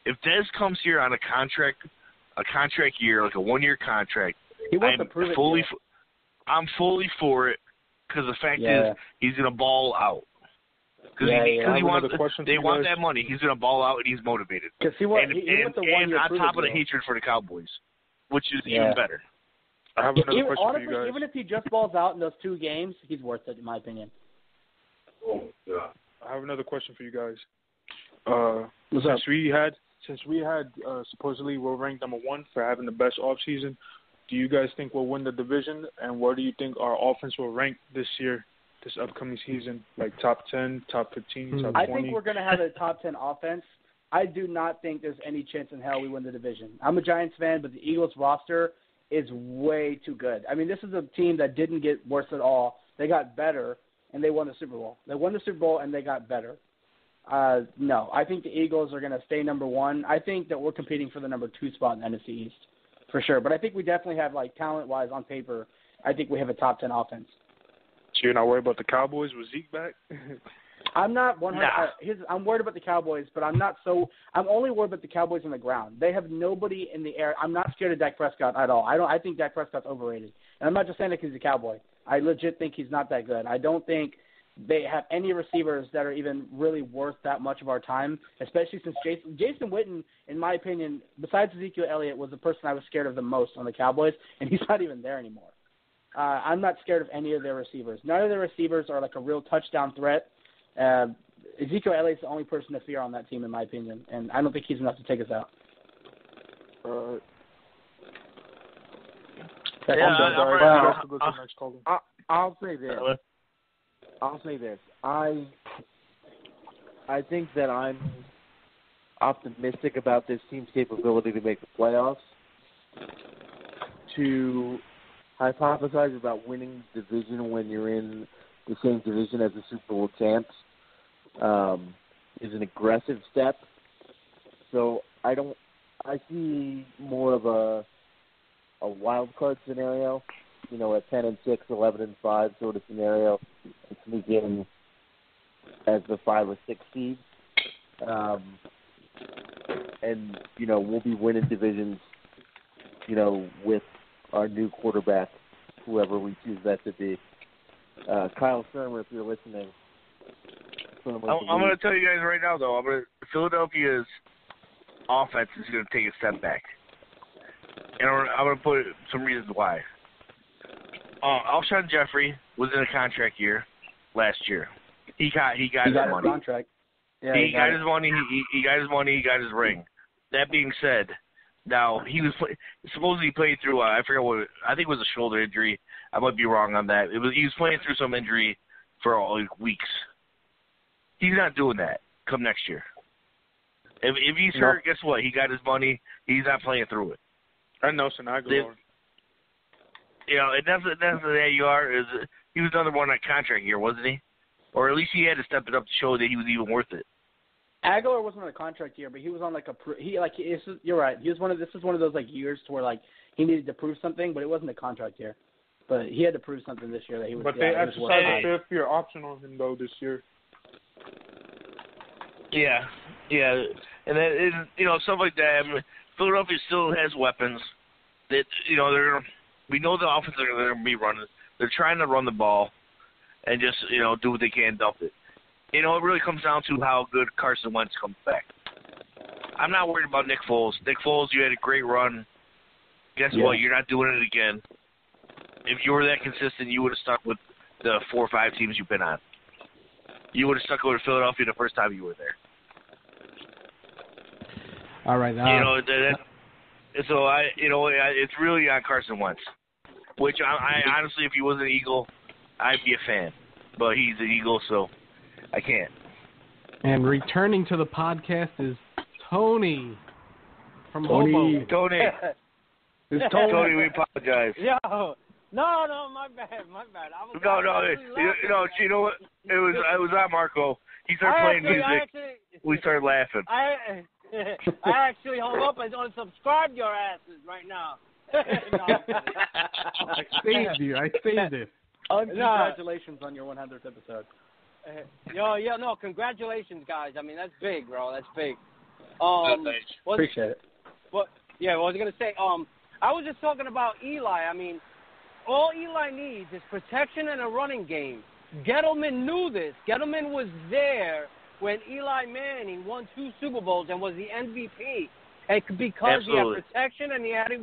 If Dez comes here on a contract year, like a 1-year contract, I'm fully for it because the fact is he's going to ball out. Because he wants, they want that money. He's going to ball out and he's motivated. And on top of the hatred for the Cowboys, which is even better. I have another question honestly, for you guys. Even if he just balls out in those 2 games, he's worth it, in my opinion. I have another question for you guys. Since we had supposedly we're ranked number 1 for having the best offseason, do you guys think we'll win the division? And where do you think our offense will rank this year, this upcoming season? Like top 10, top 15, top 20? I think we're going to have a top 10 offense. I do not think there's any chance in hell we win the division. I'm a Giants fan, but the Eagles roster is way too good. I mean, this is a team that didn't get worse at all. They got better, and they won the Super Bowl. They won the Super Bowl, and they got better. No, I think the Eagles are going to stay number 1. I think that we're competing for the number 2 spot in the NFC East, for sure. But I think we definitely have, like, talent-wise on paper, I think we have a top 10 offense. So you're not worried about the Cowboys with Zeke back? I'm not 100. I'm worried about the Cowboys, but I'm only worried about the Cowboys on the ground. They have nobody in the air. I'm not scared of Dak Prescott at all. I think Dak Prescott's overrated, and I'm not just saying that because he's a Cowboy. I legit think he's not that good. I don't think they have any receivers that are even really worth that much of our time, especially since Jason Witten, in my opinion, besides Ezekiel Elliott, was the person I was scared of the most on the Cowboys, and he's not even there anymore. I'm not scared of any of their receivers. None of their receivers are like a real touchdown threat. Ezekiel Elliott's the only person to fear on that team, in my opinion, and I don't think he's enough to take us out. I'll say this. I think that I'm optimistic about this team's capability to make the playoffs. To hypothesize about winning the division when you're in the same division as the Super Bowl champs is an aggressive step. So I see more of a wild card scenario, a 10-6, 11-5 sort of scenario, and sneak in as the 5 or 6 seed. And we'll be winning divisions, with our new quarterback, whoever we choose that to be. Kyle Shermer, if you're listening. I'm going to tell you guys right now, though, Philadelphia's offense is going to take a step back. And I'm going to put some reasons why. Alshon Jeffrey was in a contract year last year. He got his money. Contract. Yeah, he got his money. He got his money. He got his ring. That being said, now he was supposedly playing through. I forget what. I think it was a shoulder injury. I might be wrong on that. He was playing through some injury for weeks. He's not doing that come next year. If he's hurt, guess what? He got his money. He's not playing through it. I know Sinagalo. And that's the AUR is. He was another one on contract here, wasn't he? Or at least he had to step it up to show that he was even worth it. Aguilar wasn't on a contract year, but he was on you're right. This is one of those years to where he needed to prove something, but it wasn't a contract year. But he had to prove something this year that he was. But they exercised a 5th-year option on him though this year. Yeah, and then stuff like that. I mean, Philadelphia still has weapons. That we know the offense are going to be running. They're trying to run the ball, and just do what they can, dump it. It really comes down to how good Carson Wentz comes back. I'm not worried about Nick Foles. Nick Foles, you had a great run. Guess what? You're not doing it again. If you were that consistent, you would have stuck with the 4 or 5 teams you've been on. You would have stuck with Philadelphia the first time you were there. All right. It's really on Carson Wentz. Which I honestly, if he was an Eagle, I'd be a fan. But he's an Eagle, so I can't. And returning to the podcast is Tony from Hobo. Tony. It's Tony, we apologize. Yo. No, my bad. You know what? It was on Marco. He started playing music. We started laughing. I actually hung up and unsubscribed your asses right now. I saved you. I saved it. Congratulations on your 100th episode. No, congratulations, guys. I mean, that's big, bro. That's big. Appreciate it. What I was going to say, I was just talking about Eli. I mean, all Eli needs is protection and a running game. Gettleman knew this. Gettleman was there when Eli Manning won 2 Super Bowls and was the MVP. And because he had protection and he had a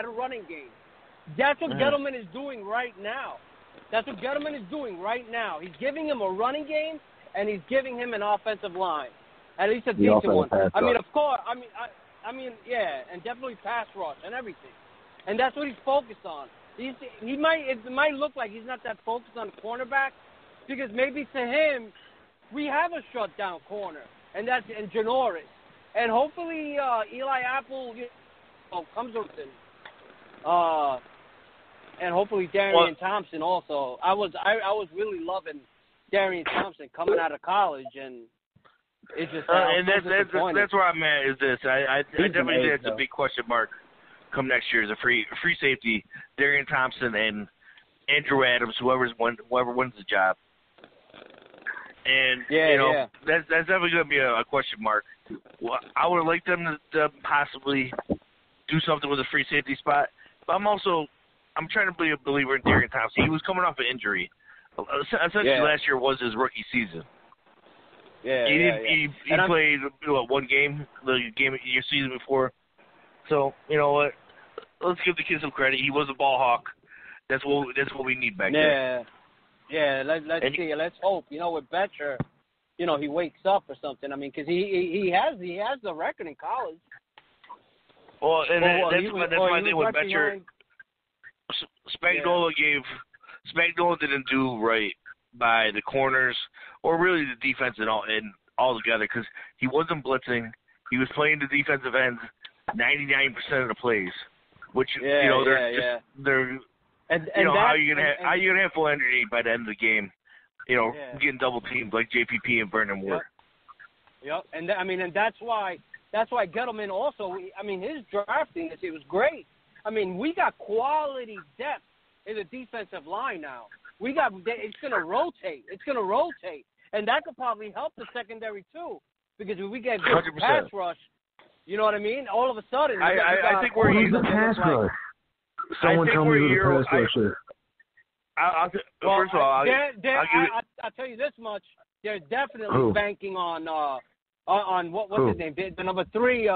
running game. That's what Gettleman is doing right now. He's giving him a running game and he's giving him an offensive line. At least a decent one. I mean, of course. I mean, yeah, and definitely pass rush and everything. And that's what he's focused on. It might look like he's not that focused on the cornerback because maybe to him we have a shutdown corner, and that's Janoris. And hopefully Eli Apple comes with him. And hopefully Darian Thompson also. I was really loving Darian Thompson coming out of college, and it's just and that's where I'm at. Is this? I definitely think it's a big question mark come next year. Is a free safety, Darian Thompson and Andrew Adams, whoever wins the job. And that's definitely going to be a question mark. Well, I would like them to possibly do something with a free safety spot, but I'm trying to be a believer in Darian Thompson. He was coming off an injury. Essentially, last year was his rookie season. He played one game, the game your season before. So you know what? Let's give the kid some credit. He was a ball hawk. That's what we need back there. Yeah, let's see. Let's hope. With Betcher, he wakes up or something. I mean, because he has the record in college. Well, that's my thing with Betcher. Spagnuolo didn't do right by the corners or really the defense and all together because he wasn't blitzing. He was playing the defensive ends 99% of the plays, which they're. How are you gonna have full energy by the end of the game? Getting double teamed like JPP and Vernon were. Yep. And that's why Gettleman also. I mean, his drafting it was great. I mean, we got quality depth in the defensive line now. It's gonna rotate. And that could probably help the secondary too, because if we get good 100%. Pass rush, you know what I mean? All of a sudden, I think we're using pass rush. Someone tell me who the pass rusher. First of all, I'll tell you this much: they're definitely banking on what's his name? The number 3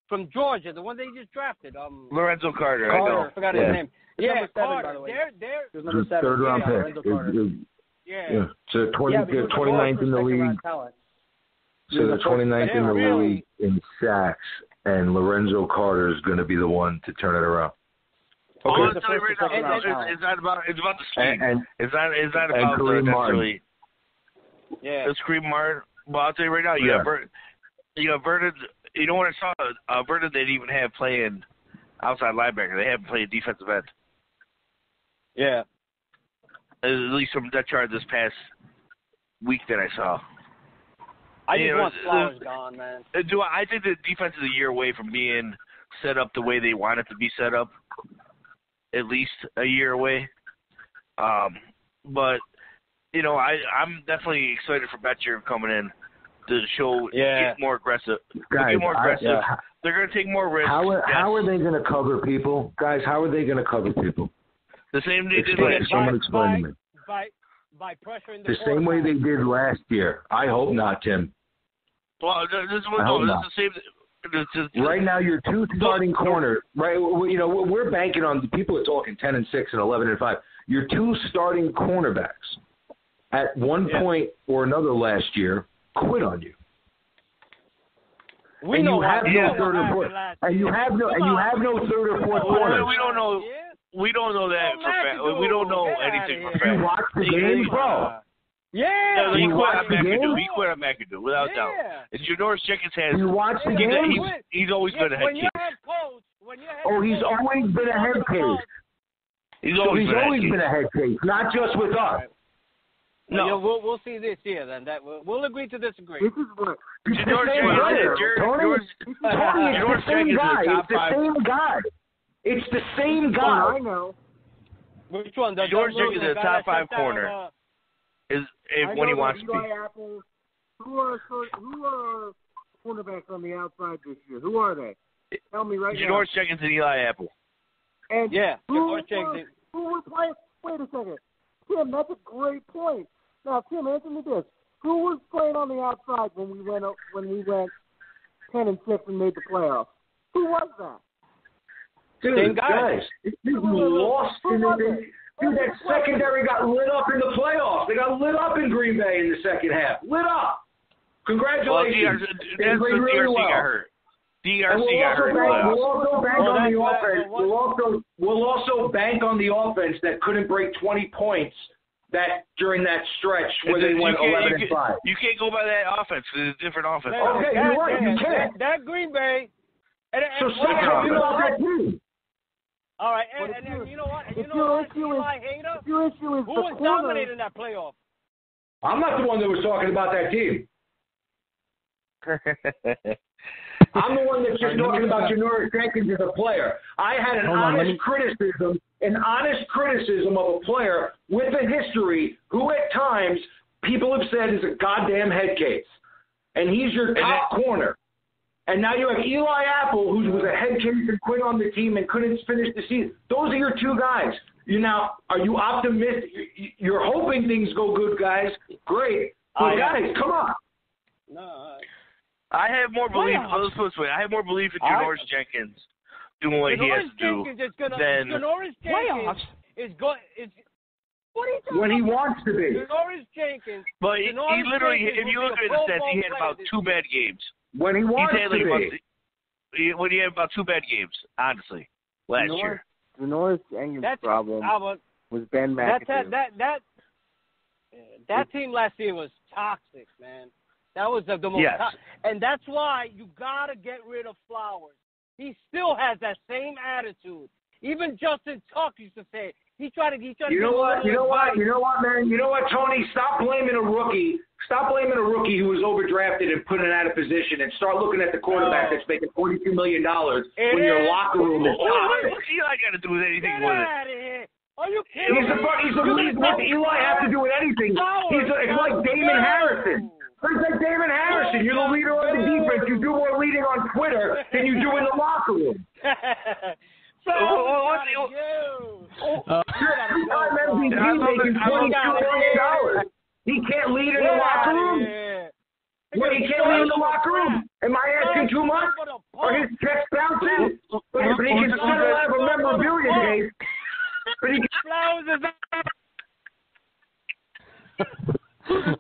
from Georgia, the one they just drafted. Lorenzo Carter. I know. I forgot his name. Yeah, Carter. By the way. They're number 7. Third round pick. Lorenzo Carter. Yeah. So 29th in the league. So the 29th in the league in sacks, and Lorenzo Carter is going to be the one to turn it around. Okay. It's not about the scheme. It's not about the necessarily. Yeah. It's Kareem Martin. Well, I'll tell you right now, you got Vernon. You know what I saw? Vernon didn't even have playing outside linebacker. They haven't played defensive end. Yeah. At least from that chart this past week that I saw. I just want Flowers gone, man. I think the defense is a year away from being set up the way they want it to be set up. At least a year away. But, I'm definitely excited for Betcher coming in to show get more aggressive. Guys, get more aggressive. They're going to take more risks. How are they going to cover people? Guys, how are they going to cover people? The same they did last year. Someone explain to me. By pressuring the same way they did last year. I hope not, Tim. Well, this is the same. Right now, your 2 starting corner. Right, we're banking on people are talking 10-6 and 11-5. Your 2 starting cornerbacks at one point or another last year quit on you. You have no third or fourth corner. We don't know. We don't know that for fact. We don't know anything for fact. You watch the game, bro. Yeah. He quit on McAdoo, without doubt. And Janoris Jenkins has. You watch the game. He's always been a head coach. He's always been a head coach. He's always been a head coach, not just with us. No, we'll see this year then. That we'll agree to disagree. This is what Janoris Jenkins is the same guy. It's the same guy. I know. Which one? George Jenkins is a top 5 corner. Is when he wants to be. Eli Apple. Who are cornerbacks on the outside this year? Who are they? Tell me right now. Janoris Jenkins and Eli Apple. And Janoris Jenkins. Who were playing? Wait a second, Tim. That's a great point. Now, Tim, answer me this: who was playing on the outside when we went 10-6 and made the playoffs? Who was that? Dude, guys, you lost in the dude, that secondary got lit up in the playoffs. They got lit up in Green Bay in the second half. Lit up. Congratulations. Well, DRC got hurt. DRC got hurt. We'll also bank on the offense. We'll also bank on the offense that couldn't break 20 points during that stretch where they went 11-5. You can't go by that offense because it's a different offense. Okay, you're right. You can't. That Green Bay. So stop talking about that team. All right, and you know what? Eli Hader, who was dominating that playoff? I'm not the one that was talking about that team. I'm the one that's just talking about Janoris Jenkins as a player. I had an honest criticism of a player with a history who at times people have said is a goddamn head case. And he's your top corner. And now you have Eli Apple, who was a head case and quit on the team and couldn't finish the season. Those are your two guys. Are you optimistic? You're hoping things go good, guys. Great. But guys, come on. No. I have more belief. Let's put it this way. I have more belief in Janoris Jenkins doing what he has to do than Janoris Jenkins is going. What are you talking when he wants to be. Janoris Jenkins. But he literally, if you look at the stats, he had about 2 bad games. When he wants to be. When he had about 2 bad games, honestly, last year. Janoris Jenkins' problem was Ben McAdoo. That team last year was toxic, man. That was the most and that's why you got to get rid of Flowers. He still has that same attitude. Even Justin Tuck used to say, he tried to You know what, man? You know what, Tony? Stop blaming a rookie. Stop blaming a rookie who was overdrafted and put in out of position and start looking at the quarterback that's making $42 million when your locker room is toxic. What's Eli got to do with anything with it? Are you kidding me? What does Eli have to do with anything? It's like Damon Harrison. It's like Damon Harrison. You're the leader on the defense. You do more leading on Twitter than you do in the locker room. Making $22 million. He can't lead in the locker room? Wait, he can't lead in the locker room? Am I asking too much? Or his checks bouncing? But he can still have a memorabilia case. But he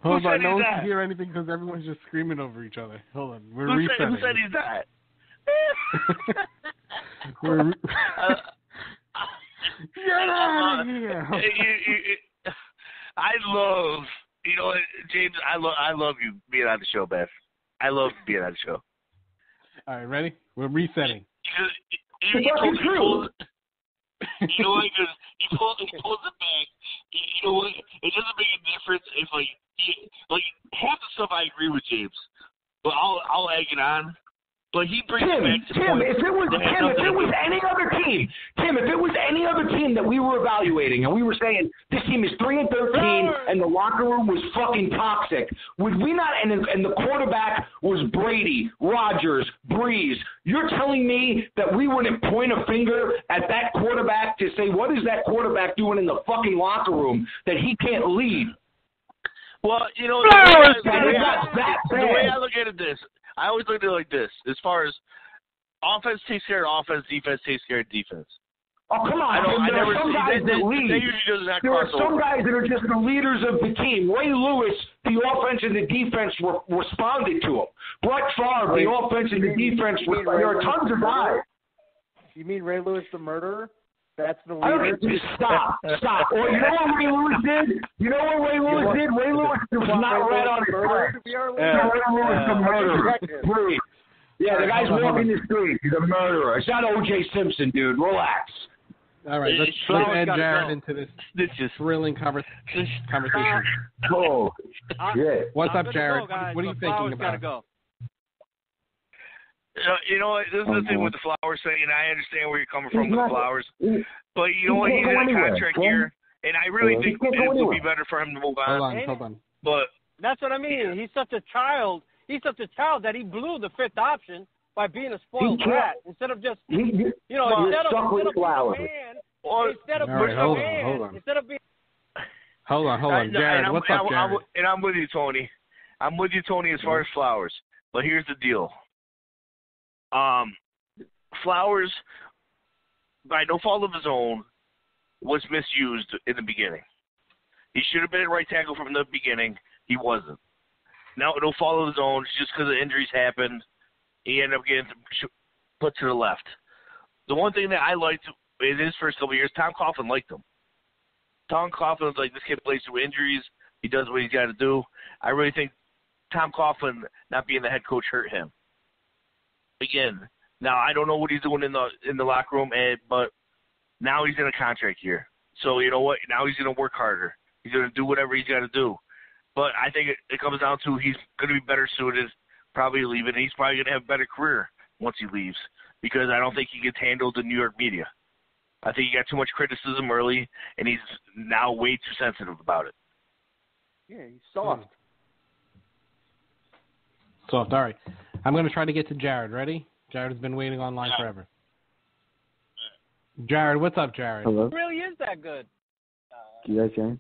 Hold on, no one can hear anything because everyone's just screaming over each other. Hold on, we're resetting. Who said he's that? Get out of here! I love, James. I love you being on the show, Beth. I love being on the show. All right, ready? We're resetting. He pulls it back. You know what? It doesn't make a difference if half the stuff I agree with James, but I'll egg it on. But he brings it back to if it was any other team that we were evaluating and we were saying this team is 3-13 and the locker room was fucking toxic, would we not? And the quarterback was Brady, Rodgers, Breeze. You're telling me that we wouldn't point a finger at that quarterback to say what is that quarterback doing in the fucking locker room that he can't lead? Well, the way I look at it, I always look at it like this. As far as offense takes care of offense, defense takes care of defense. Oh, come on. There are some guys that lead. There are some guys that are just the leaders of the team. Ray Lewis, the offense and the defense responded to him. Brett Favre, the offense and the defense, there are tons of guys. You mean Ray Lewis the murderer? That's the leader? Stop. Or you know what Ray Lewis did? Ray Lewis was not right on his track. Ray Lewis the murderer. Please. Yeah, the guy's walking the street. He's a murderer. It's not O.J. Simpson, dude. Relax. All right, let's add Jared into this thrilling conversation. Oh, shit. What's up, Jared? What are you thinking about? You know what? This is the thing with the Flowers thing, and I understand where you're coming from with the Flowers. But you know what? He's in a contract year, and I really think it would be better for him to move on. Hold on. But that's what I mean. He's such a child. He's such a child that he blew the fifth option by being a spoiled brat instead of just instead of being a man. Instead of being a man. Instead of being. Hold on, Jared. What's up, Jared? And I'm with you, Tony. I'm with you, Tony, as far as Flowers. But here's the deal. Flowers, by no fault of his own, was misused in the beginning. He should have been at right tackle from the beginning. He wasn't. Now, no fault of his own, just because the injuries happened, he ended up getting put to the left. The one thing that I liked in his first couple of years, Tom Coughlin liked him. Tom Coughlin was like, this kid plays through injuries. He does what he's got to do. I really think Tom Coughlin not being the head coach hurt him. Again, now I don't know what he's doing in the locker room, but now he's in a contract year. So you know what? Now he's going to work harder. He's going to do whatever he's got to do. But I think it comes down to he's going to be better suited, probably leaving, and he's probably going to have a better career once he leaves because I don't think he gets handled the New York media. I think he got too much criticism early, and he's now way too sensitive about it. Yeah, he's soft. Soft, all right. I'm going to try to get to Jared. Ready? Jared's been waiting online forever. Jared, what's up, Jared? Hello? It really is that good. Can you guys hear me?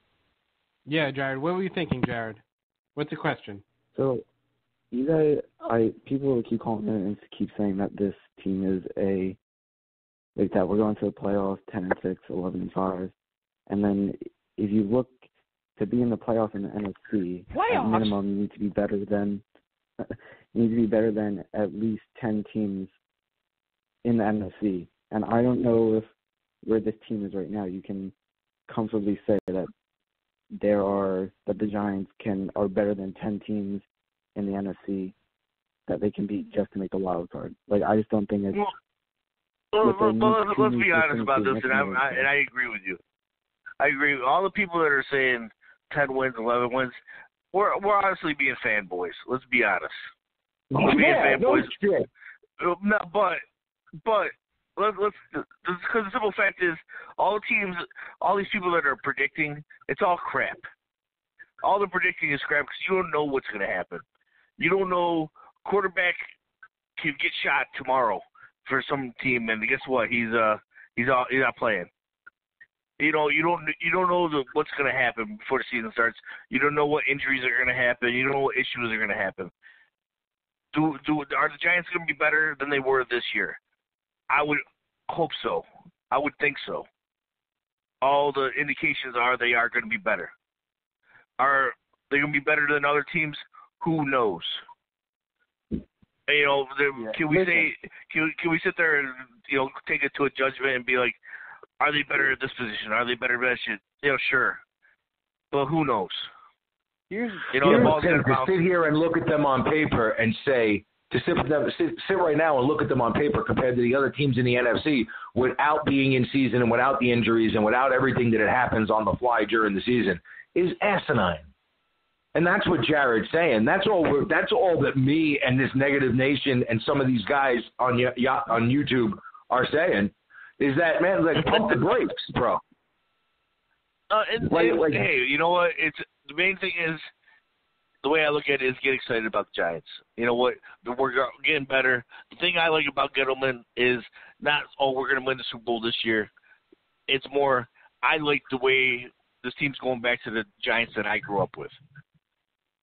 Yeah, Jared, what were you thinking, Jared? What's the question? So, you guys, people keep calling in and keep saying that this team is that we're going to the playoffs 10-6, 11-5, and then if you look to be in the playoff in the NFC, at minimum you need to be better than at least 10 teams in the NFC. And I don't know if where this team is right now, you can comfortably say that the Giants are better than 10 teams in the NFC that they can beat just to make the wild card. Like, I just don't think it's. Let's be honest about this, and I agree with you. I agree with all the people that are saying 10 wins, 11 wins. We're honestly being fanboys. Let's be honest. We're being fanboys. No, but let's because the simple fact is all these people that are predicting, it's all crap. All the predicting is crap because you don't know what's going to happen. You don't know quarterback can get shot tomorrow for some team, and guess what? He's not playing. You don't know what's going to happen before the season starts. You don't know what injuries are going to happen. You don't know what issues are going to happen. Are the Giants going to be better than they were this year? I would hope so. I would think so. All the indications are they are going to be better. Are they going to be better than other teams? Who knows? Can we sit there and take it to a judgment and be like, are they better at this position? Are they better at that shit? Sure, but who knows? To sit here and look at them on paper and say to sit right now and look at them on paper compared to the other teams in the NFC without being in season and without the injuries and without everything that happens on the fly during the season is asinine. And that's what Jared's saying. That's all that me and this negative nation and some of these guys on YouTube are saying is that, man, like, pump the brakes, bro. Hey, you know what? The main thing is, the way I look at it is get excited about the Giants. You know what? We're getting better. The thing I like about Gettleman is not, we're going to win the Super Bowl this year. It's more, I like the way this team's going back to the Giants that I grew up with.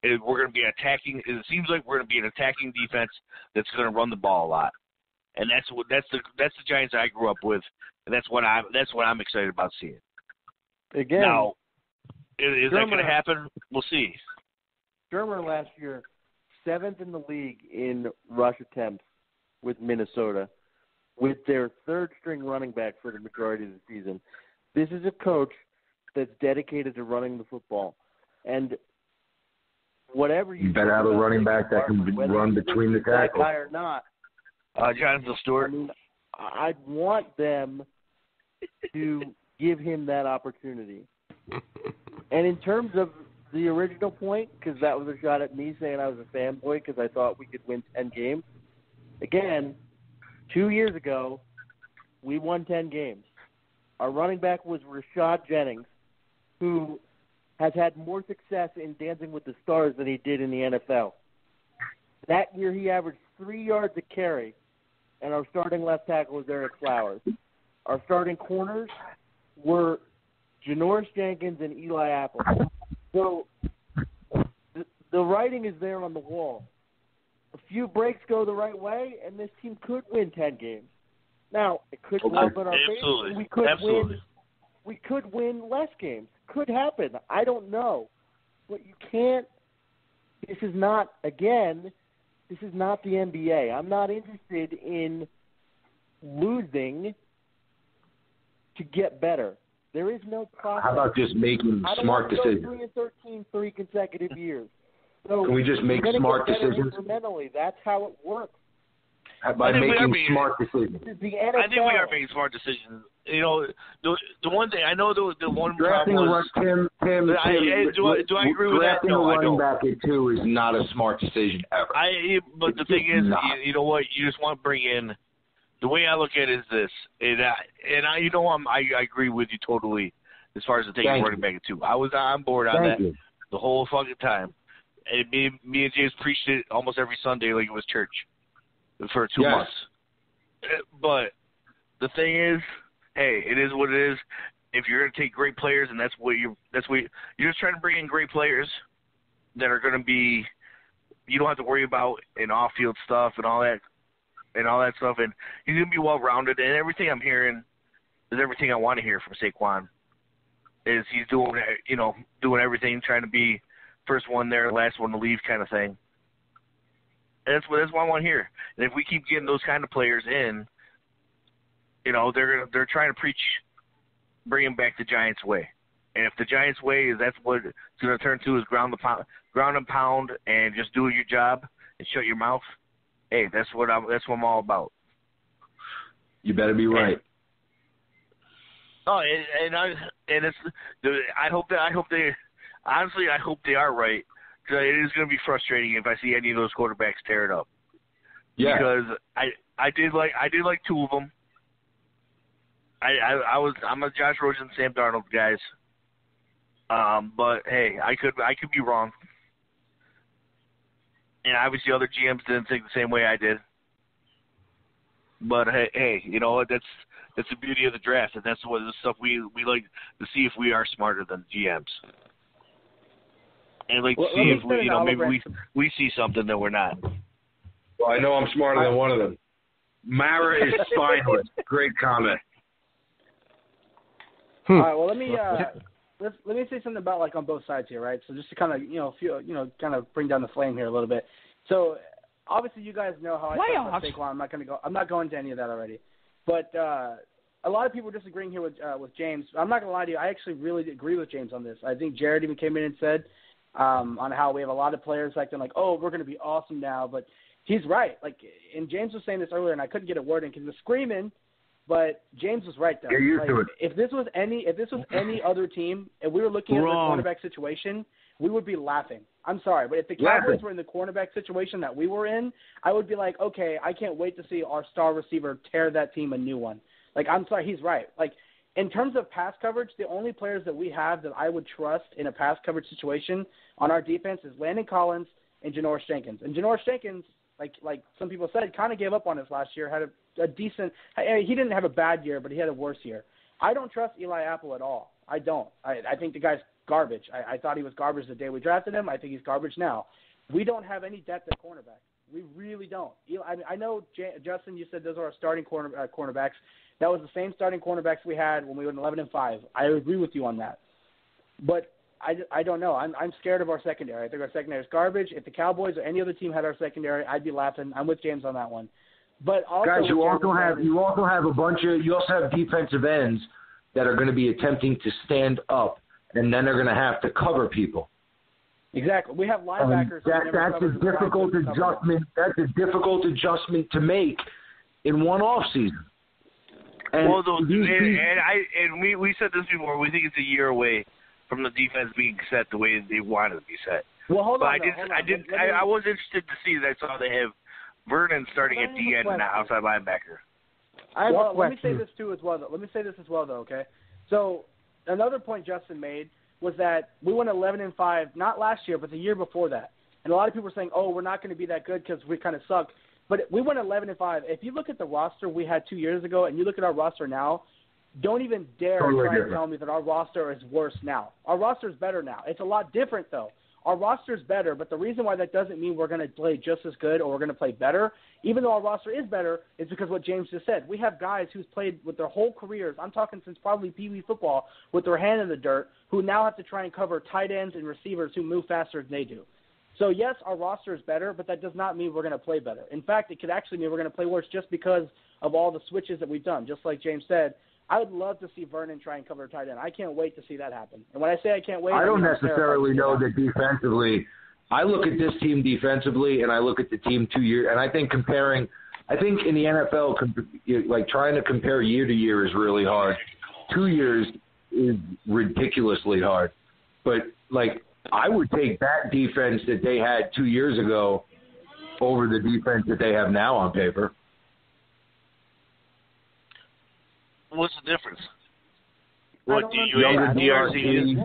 We're going to be attacking. It seems like we're going to be an attacking defense that's going to run the ball a lot, and that's the Giants I grew up with, and that's what I'm excited about seeing. Again, now, is that going to happen? We'll see. Shermer last year, 7th in the league in rush attempts with Minnesota, with their third-string running back for the majority of the season. This is a coach that's dedicated to running the football, and whatever you better have a running back that can run between the tackles. That guy or not, Jonathan Stewart. I mean, I'd want them to give him that opportunity. And in terms of the original point, because that was a shot at me saying I was a fanboy because I thought we could win 10 games. Again, 2 years ago, we won 10 games. Our running back was Rashad Jennings, who has had more success in Dancing with the Stars than he did in the NFL. That year he averaged 3 yards a carry, and our starting left tackle was Eric Flowers. Our starting corners were Janoris Jenkins and Eli Apple. So the writing is there on the wall. A few breaks go the right way, and this team could win 10 games. Now, it could go up in our face, and we could win less games. Could happen. I don't know. But you can't – this is not the NBA. I'm not interested in losing to get better. There is no process. How about just making smart decisions? I don't want to go 3-13 3 consecutive years. So can we just make smart decisions? Incrementally. That's how it works. By making smart decisions. I think we are making smart decisions. You know, the one thing I know, the one drafting problem was Tim. Do I agree with that? Drafting a running back at 2 is not a smart decision ever. But the thing is, you know what? You just want to bring in. The way I look at it is this, I agree with you totally as far as the taking running back at 2. I was on board on that the whole fucking time. And me and James preached it almost every Sunday like it was church for 2 months. But the thing is, hey, it is what it is. If you're going to take great players, and you're just trying to bring in great players that are going to be, you don't have to worry about in off-field stuff and all that stuff, and he's going to be well-rounded. And everything I'm hearing is everything I want to hear from Saquon. Is he's doing everything, trying to be first one there, last one to leave kind of thing. And that's what I want to hear. And if we keep getting those kind of players in, you know, they're trying to preach bringing back the Giants' way. And if the Giants' way is that's what it's going to turn to is ground and pound and just do your job and shut your mouth, hey, that's what I'm all about. You better be right. I hope they are right, because it is going to be frustrating if I see any of those quarterbacks tear it up. Yeah. Because I did like 2 of them. I'm a Josh Rosen, Sam Darnold guys. But hey, I could be wrong. And obviously other GMs didn't think the same way I did. But hey, you know what? That's the beauty of the draft, and that's what the stuff we like to see if we are smarter than GMs. And like to see if maybe we see something that we're not. Well, I know I'm smarter than one of them. Mara is spineless. Great comment. All right. Well, let me say something about like on both sides here, right? So just to kind of kind of bring down the flame here a little bit. So obviously you guys know how I feel about Saquon. I'm not going to any of that already. But a lot of people are disagreeing here with James. I'm not going to lie to you. I actually really agree with James on this. I think Jared even came in and said on how we have a lot of players acting like, oh, we're going to be awesome now. But he's right. Like, and James was saying this earlier, and I couldn't get a word in because he was screaming. But James was right though. Like, if this was any other team, and we were looking at the cornerback situation, we would be laughing. I'm sorry, but if the Cowboys were in the cornerback situation that we were in, I would be like, okay, I can't wait to see our star receiver tear that team a new one. Like, I'm sorry, he's right. Like, in terms of pass coverage, the only players that we have that I would trust in a pass coverage situation on our defense is Landon Collins and Janoris Jenkins. And Janoris Jenkins, like some people said, kind of gave up on us last year, had a decent – he didn't have a bad year, but he had a worse year. I don't trust Eli Apple at all. I don't. I think the guy's garbage. I thought he was garbage the day we drafted him. I think he's garbage now. We don't have any depth at cornerback. We really don't. I know, Justin, you said those are our starting cornerbacks. That was the same starting cornerbacks we had when we went 11-5. I agree with you on that. But I don't know. I'm scared of our secondary. I think our secondary is garbage. If the Cowboys or any other team had our secondary, I'd be laughing. I'm with James on that one. But also, guys, you also have defensive ends that are going to be attempting to stand up, and then they're going to have to cover people. Exactly. We have linebackers. That's a difficult adjustment. That's a difficult adjustment to make in one off season. And we said this before. We think it's a year away from the defense being set the way they want it to be set. Well, hold on. I was interested to see that I saw they have Vernon starting at DN and outside linebacker. Let me say this as well, though. Okay. So another point Justin made was that we went 11-5, not last year, but the year before that. And a lot of people were saying, oh, we're not going to be that good because we kind of suck. But we went 11-5. If you look at the roster we had 2 years ago and you look at our roster now, don't even dare try and tell me that our roster is worse now. Our roster is better now. It's a lot different, though. Our roster is better, but the reason why that doesn't mean we're going to play just as good or we're going to play better, even though our roster is better, is because what James just said. We have guys who's played with their whole careers, I'm talking since probably Pee Wee football, with their hand in the dirt, who now have to try and cover tight ends and receivers who move faster than they do. So, yes, our roster is better, but that does not mean we're going to play better. In fact, it could actually mean we're going to play worse just because of all the switches that we've done. Just like James said, I would love to see Vernon try and cover a tight end. I can't wait to see that happen. And when I say I can't wait, I don't necessarily know that defensively. I look at this team defensively, and I look at the team 2 years, and I think in the NFL, like trying to compare year to year is really hard. 2 years is ridiculously hard. But, like, I would take that defense that they had 2 years ago over the defense that they have now on paper. What's the difference? What you add DRC?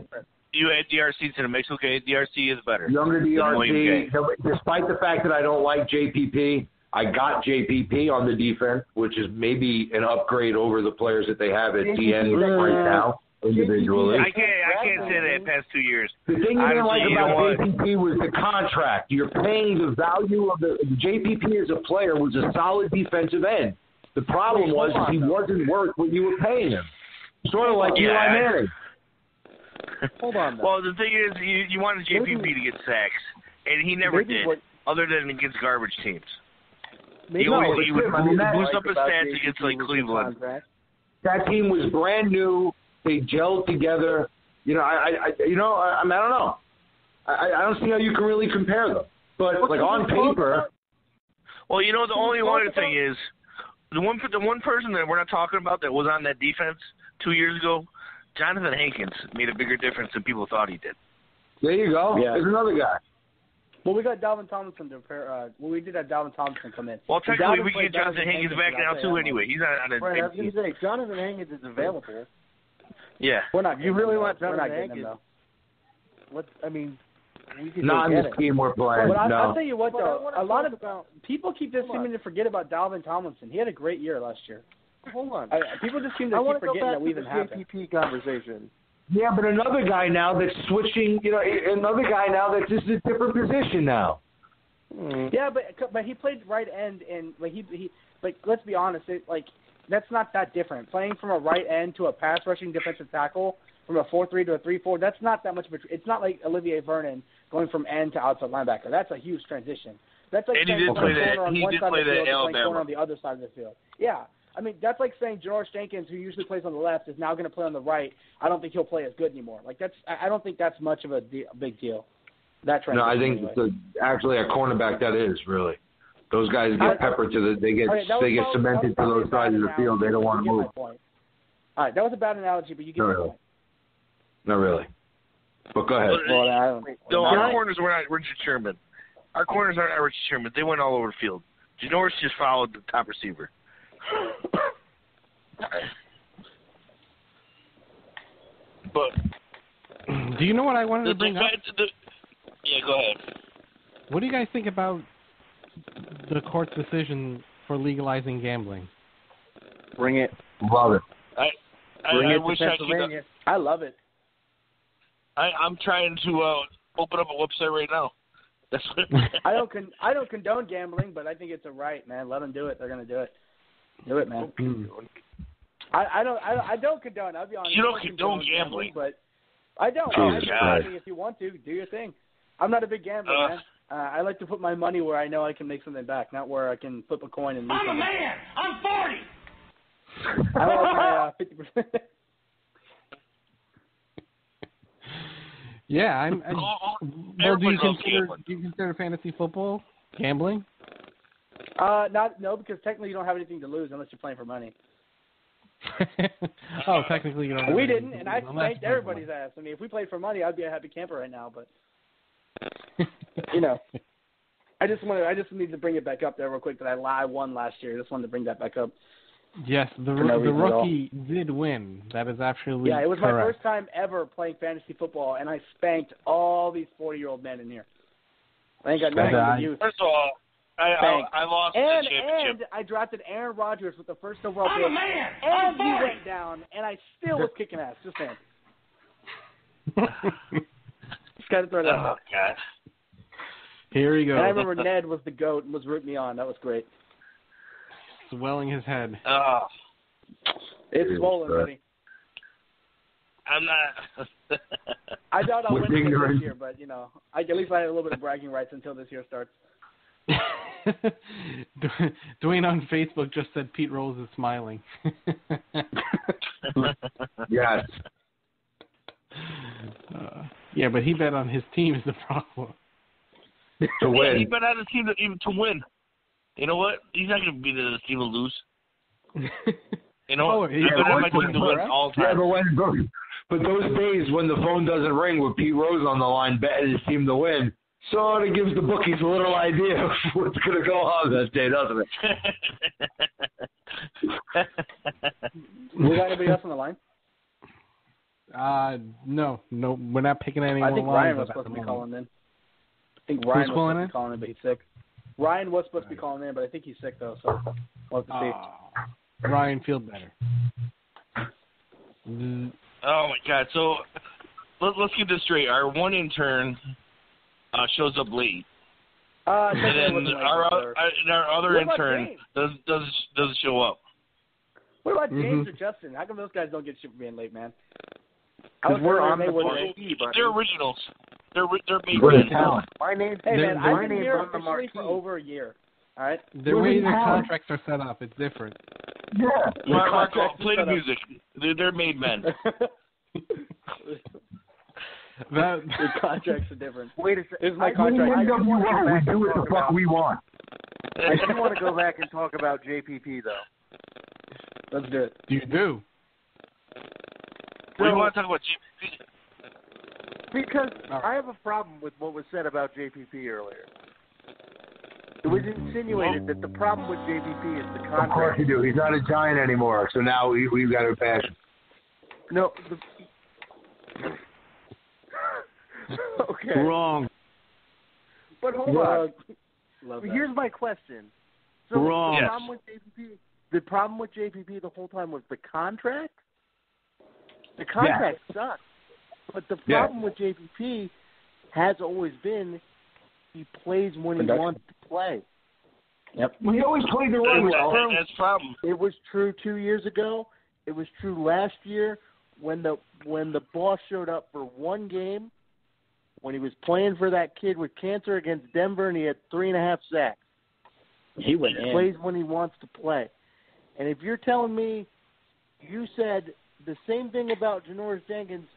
You add DRC to the mix. Okay, DRC is better. Younger DRC. Despite the fact that I don't like JPP, I got JPP on the defense, which is maybe an upgrade over the players that they have at DN right now individually. I can't say that past 2 years. The thing you didn't like about JPP was the contract. You're paying the value of the JPP as a player was a solid defensive end. The problem was he wasn't worth what you were paying him. Sort of like Eli Manning. Hold on. Well, the thing is, you wanted JPP to get sacks, and he never did, other than against garbage teams. He would boost up his stats against like Cleveland. That team was brand new. They gelled together. I don't know. I don't see how you can really compare them. But like on paper. Well, the only one thing is the one person that we're not talking about that was on that defense 2 years ago. Jonathan Hankins made a bigger difference than people thought he did. There you go. Yeah. There's another guy. Well, we got Dalvin Tomlinson to prepare. We did have Dalvin Tomlinson come in. Well, technically, we can get Jonathan Hankins back now, too, anyway. He's not on a right, I was going to say, Jonathan Hankins is available. Yeah. We're not. You really want Jonathan Hankins? We can not on this team we're playing. But no. I'll tell you what, though. A lot of people keep seeming to forget about Dalvin Tomlinson. He had a great year last year. Hold on. People just seem to keep forgetting that we even have the JPP conversation. Yeah, but another guy now that's switching. Another guy now that's just a different position now. Yeah, but he played right end, and let's be honest, that's not that different. Playing from a right end to a pass rushing defensive tackle, from a 4-3 to a 3-4, that's not that much of a. It's not like Olivier Vernon going from end to outside linebacker. That's a huge transition. That's like and he did play that. He did play that Alabama on the other side of the field. Yeah. I mean, that's like saying George Jenkins, who usually plays on the left, is now going to play on the right. I don't think he'll play as good anymore. I don't think that's much of a big deal. That transition. No, I think actually a cornerback that is really. Those guys get peppered to they get cemented to those sides of the field. They don't want to move. All right, that was a bad analogy, but you get my point. Not really. But go ahead. Our corners were not Richard Sherman. Our corners aren't Richard Sherman. They went all over the field. Janoris just followed the top receiver. But do you know what I wanted to bring up? Yeah, go ahead. What do you guys think about the court's decision for legalizing gambling? Bring it. Love it. I wish I could. I love it. I'm trying to open up a website right now. That's I don't condone gambling, but I think it's a right, man. Let them do it. They're going to do it. Do it, man. I don't condone. I'll be honest. You don't condone gambling, but I don't. If you want to, do your thing. I'm not a big gambler, man. I like to put my money where I know I can make something back, not where I can flip a coin and lose something. I'm a man. I'm 40. I like my 50%. Yeah, well, do you consider fantasy football gambling? No, because technically you don't have anything to lose unless you're playing for money. Technically you don't. We didn't, and I spanked everybody's ass. I mean, if we played for money, I'd be a happy camper right now. But I just need to bring it back up there real quick. That I won last year. I just wanted to bring that back up. Yes, the rookie did win. That is absolutely correct. Yeah, it was my first time ever playing fantasy football, and I spanked all these 40-year-old men in here. I ain't got nothing but youth. First of all, I lost the championship. And I drafted Aaron Rodgers with the first overall pick, and he went down, and I still was kicking ass. Just saying. Just got to throw that out. Oh, God. Here he goes. And I remember Ned was the GOAT and was rooting me on. That was great. Swelling his head. Oh. It's swollen, buddy. I'm not. I doubt I'll win this year, but, at least I had a little bit of bragging rights until this year starts. Dwayne on Facebook just said Pete Rose is smiling. Yes. Yeah, but he bet on his team is the problem. To win. He bet on his team to win. You know what? He's not going to be the team to lose. You know, I bet on my team to win all the time. Yeah, but those days when the phone doesn't ring with Pete Rose on the line betting his team to win, sort of gives the bookies a little idea of what's going to go on that day, doesn't it? We got anybody else on the line? No, we're not picking anyone. I think Ryan was supposed to be calling in. I think Ryan was supposed to be calling in, but he's sick. Ryan was supposed to be calling in, but I think he's sick, though, so we'll have to see. Ryan, feel better. Oh, my God. So let's get this straight. Our one intern shows up late. And then our other intern doesn't show up. What about James or Justin? How come those guys don't get shit for being late, man? Because we're on the marquee, buddy. They're originals. They're made talent. My name's I've been here officially for over a year. All right? The way their contracts are set up, it's different. Yeah. Marco, play the music. They're made men. The contracts are different. Wait a second. This is my contract. We do what the fuck we want. I do want to go back and talk about JPP, though. Let's do it. You do? We want to talk about JPP. Because I have a problem with what was said about JPP earlier. It was insinuated that the problem with JPP is the contract. Of course you do. He's not a Giant anymore, so now we've got to pass him. No. Okay. Wrong. But hold on. Here's my question. So Wrong. The problem with JPP the whole time was the contract? The contract sucks. But the problem with JPP has always been he plays when he wants to play. Yep. Well, he always played the right way. That's the problem. It was true 2 years ago. It was true last year when the boss showed up for one game when he was playing for that kid with cancer against Denver and he had 3.5 sacks. He plays when he wants to play. And if you're telling me you said the same thing about Janoris Jenkins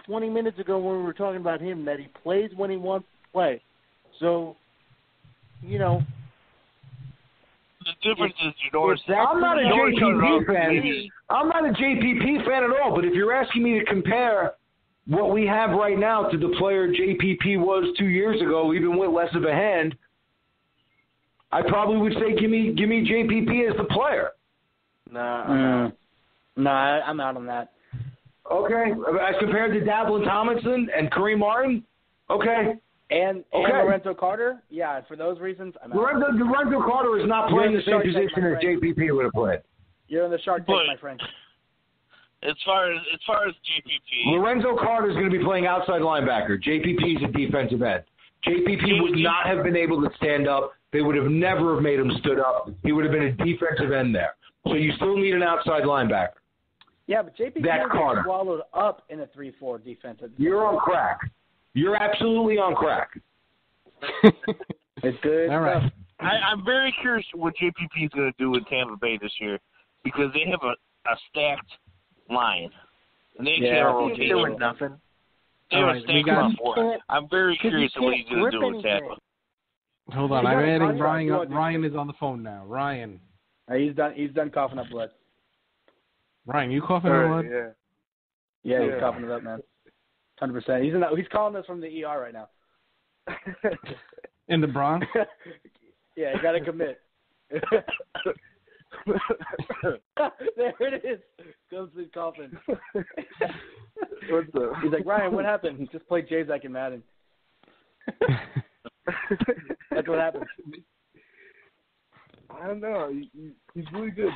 20 minutes ago when we were talking about him, that he plays when he wants to play. So, the difference is Janoris. I'm not a JPP fan. I'm not a JPP fan at all, but if you're asking me to compare what we have right now to the player JPP was 2 years ago, even with less of a hand, I probably would say give me JPP as the player. No, I'm out on that. Okay, as compared to Davlin Tomlinson and Kareem Martin, okay. And Lorenzo Carter, for those reasons, I'm out. Lorenzo Carter is not playing the same position as JPP would have played. You're in the Shark Tank, my friend. As far as JPP, Lorenzo Carter is going to be playing outside linebacker. JPP is a defensive end. JPP would not have been able to stand up. They would have never have made him stood up. He would have been a defensive end there. So you still need an outside linebacker. Yeah, but JPP is swallowed up in a 3-4 defensive. You're on crack. You're absolutely on crack. It's good. All right. I'm very curious what JPP is going to do in Tampa Bay this year because they have a stacked line. And they actually are rotating. Doing nothing. They have a stacked front four. I'm very curious what he's going to do with Tampa. Hold on. I'm adding Ryan up. Ryan is on the phone now. Ryan. He's done coughing up blood. Ryan, you coughing up blood? Yeah, he's coughing it up, man. 100%. He's calling us from the ER right now. In the Bronx? Yeah, you got to commit. There it is. Comes in coughing. What's up? He's like, Ryan, what happened? He just played J-Zack in Madden. That's what happened. I don't know. He's really good.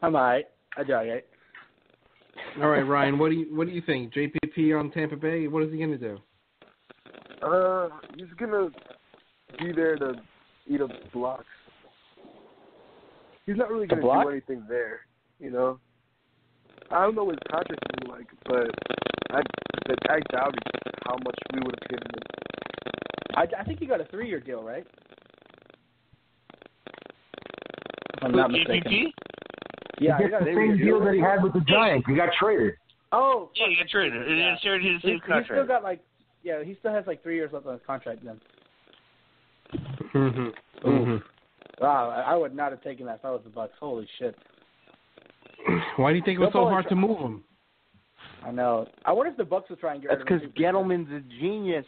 I'm all right. I do all right. All right, Ryan. What do you think? JPP on Tampa Bay. What is he gonna do? He's gonna be there to eat up blocks. He's not really gonna do anything there, you know. I don't know what his contract is like, but I doubt how much we would have given him. I think he got a 3-year deal, right? If I'm not mistaken. Yeah, he got the same deal that he had with the Giants. He got traded. Oh, yeah, he got traded. He got traded his same contract. He still got he still has 3 years left on his contract then. Wow, I would not have taken that if I was the Bucs. Holy shit. Why do you think it was so hard to move him? I know. I wonder if the Bucs will try and get rid of him. That's because Gettleman's a genius.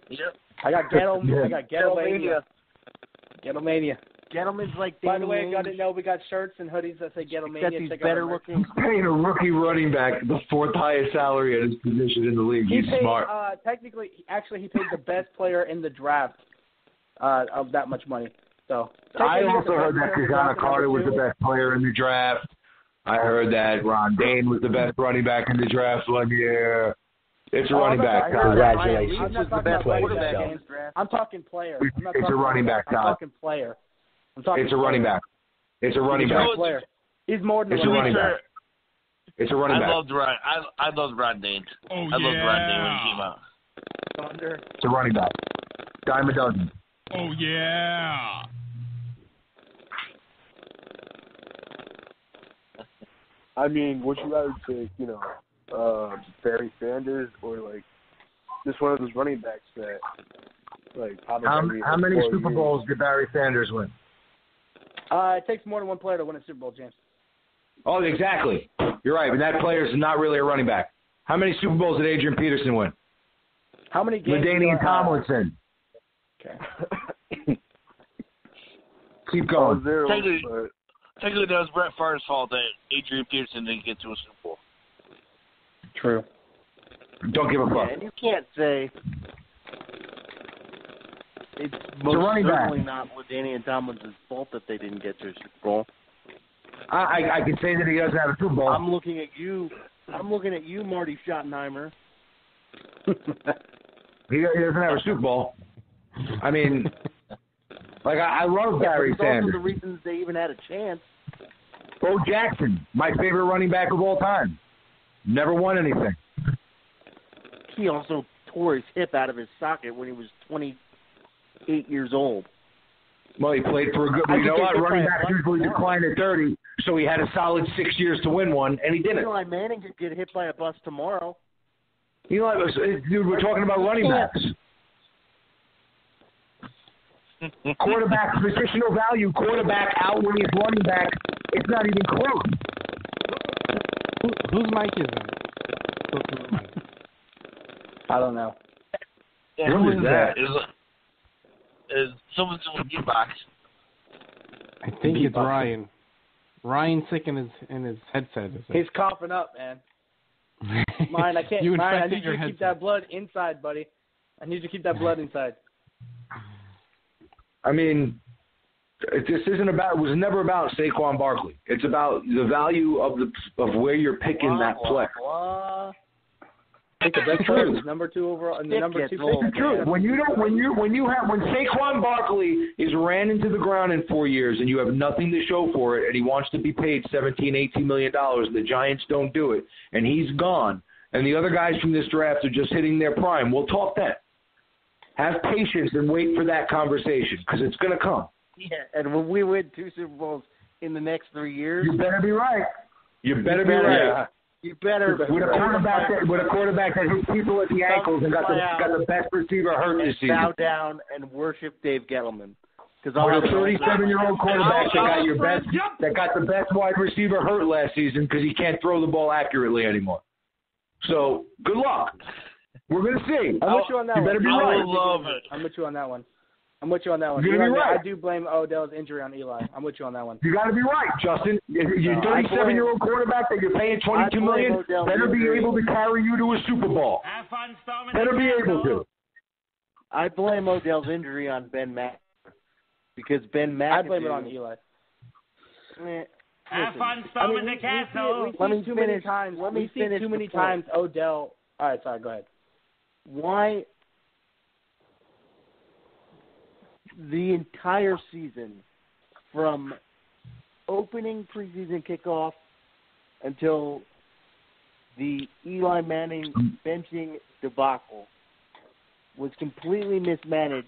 Yep. I got Gettlemania. Gettlemania. Gettleman's like By the way, I didn't know we got shirts and hoodies that say Gettlemania. Except he's better looking. He's paying a rookie running back the 4th highest salary at his position in the league. He's smart. Technically, he paid the best player in the draft of that much money. So I also heard that Kazana Carter was the best player in the draft. I heard that Ron Dane was the best running back in the draft 1 year. It's a running back. Congratulations. I'm not talking about quarterback. I'm talking player. It's a running back. I'm talking player. It's a running back. It's a running back. Player. He's more than a running back. It's a running back. I loved Ron Dane. I loved Ron Dane when he came out. Thunder. It's a running back. Dime a dozen. Oh yeah. I mean, would you rather take, Barry Sanders or just one of those running backs that probably how many Super Bowls did Barry Sanders win? It takes more than one player to win a Super Bowl, James. Oh, exactly. You're right, but that player is not really a running back. How many Super Bowls did Adrian Peterson win? How many games? LaDainian Tomlinson. Okay. Keep going. Technically, that was Brett Favre's fault that Adrian Peterson didn't get to a Super Bowl. True. Don't give a fuck. And you can't say it's most certainly not LaDainian Tomlinson's fault that they didn't get to a Super Bowl. I can say that he doesn't have a Super Bowl. I'm looking at you, Marty Schottenheimer. He doesn't have a Super Bowl. I mean, I love Barry Sanders. Also the reasons they even had a chance. Bo Jackson, my favorite running back of all time. Never won anything. He also tore his hip out of his socket when he was 28 years old. Well, he played for a good. You know what? Running backs usually decline at 30, so he had a solid 6 years to win one, and he didn't. Eli Manning could get hit by a bus tomorrow. Dude, we're talking about running backs. Quarterback positional value. Quarterback outweighs running back. It's not even close. Whose mic is that? I don't know. Yeah, who is that? Is someone's in the box? I think it's Ryan. Ryan's sick in his headset. He's coughing up, man. Mine, I can't. Mine, I need you to keep that blood inside, buddy. I need you to keep that blood inside. I mean, this isn't about. It was never about Saquon Barkley. It's about the value of where you're picking that player. Pick the best player, number 2 overall, and the number 2 pick. True. When Saquon Barkley is ran into the ground in 4 years and you have nothing to show for it, and he wants to be paid $17-18 million, and the Giants don't do it, and he's gone, and the other guys from this draft are just hitting their prime, we'll talk then. Have patience and wait for that conversation because it's going to come. Yeah, and when we win 2 Super Bowls in the next 3 years, you better be right. You better be right. Yeah. You better with a quarterback that hits people at the ankles and got the best receiver hurt this season. Bow down and worship Dave Gettleman. Because a 37-year-old quarterback that got the best wide receiver hurt last season because he can't throw the ball accurately anymore. So good luck. We're gonna see. I'm with you on that one. You better be right. I love it. I'm with you on that one. I'm with you on that one. You're going to be right. I do blame Odell's injury on Eli. I'm with you on that one. You got to be right, Justin. You're a 37-year-old quarterback that you're paying $22 million. Better be able to carry you to a Super Bowl. Have fun storming Better be able to. I blame Odell's injury on Ben McAdoo because Ben McAdoo. I blame it on Eli. Have fun storming the castle. We see too many times Odell. All right, sorry, go ahead. Why the entire season, from opening preseason kickoff until the Eli Manning benching debacle, was completely mismanaged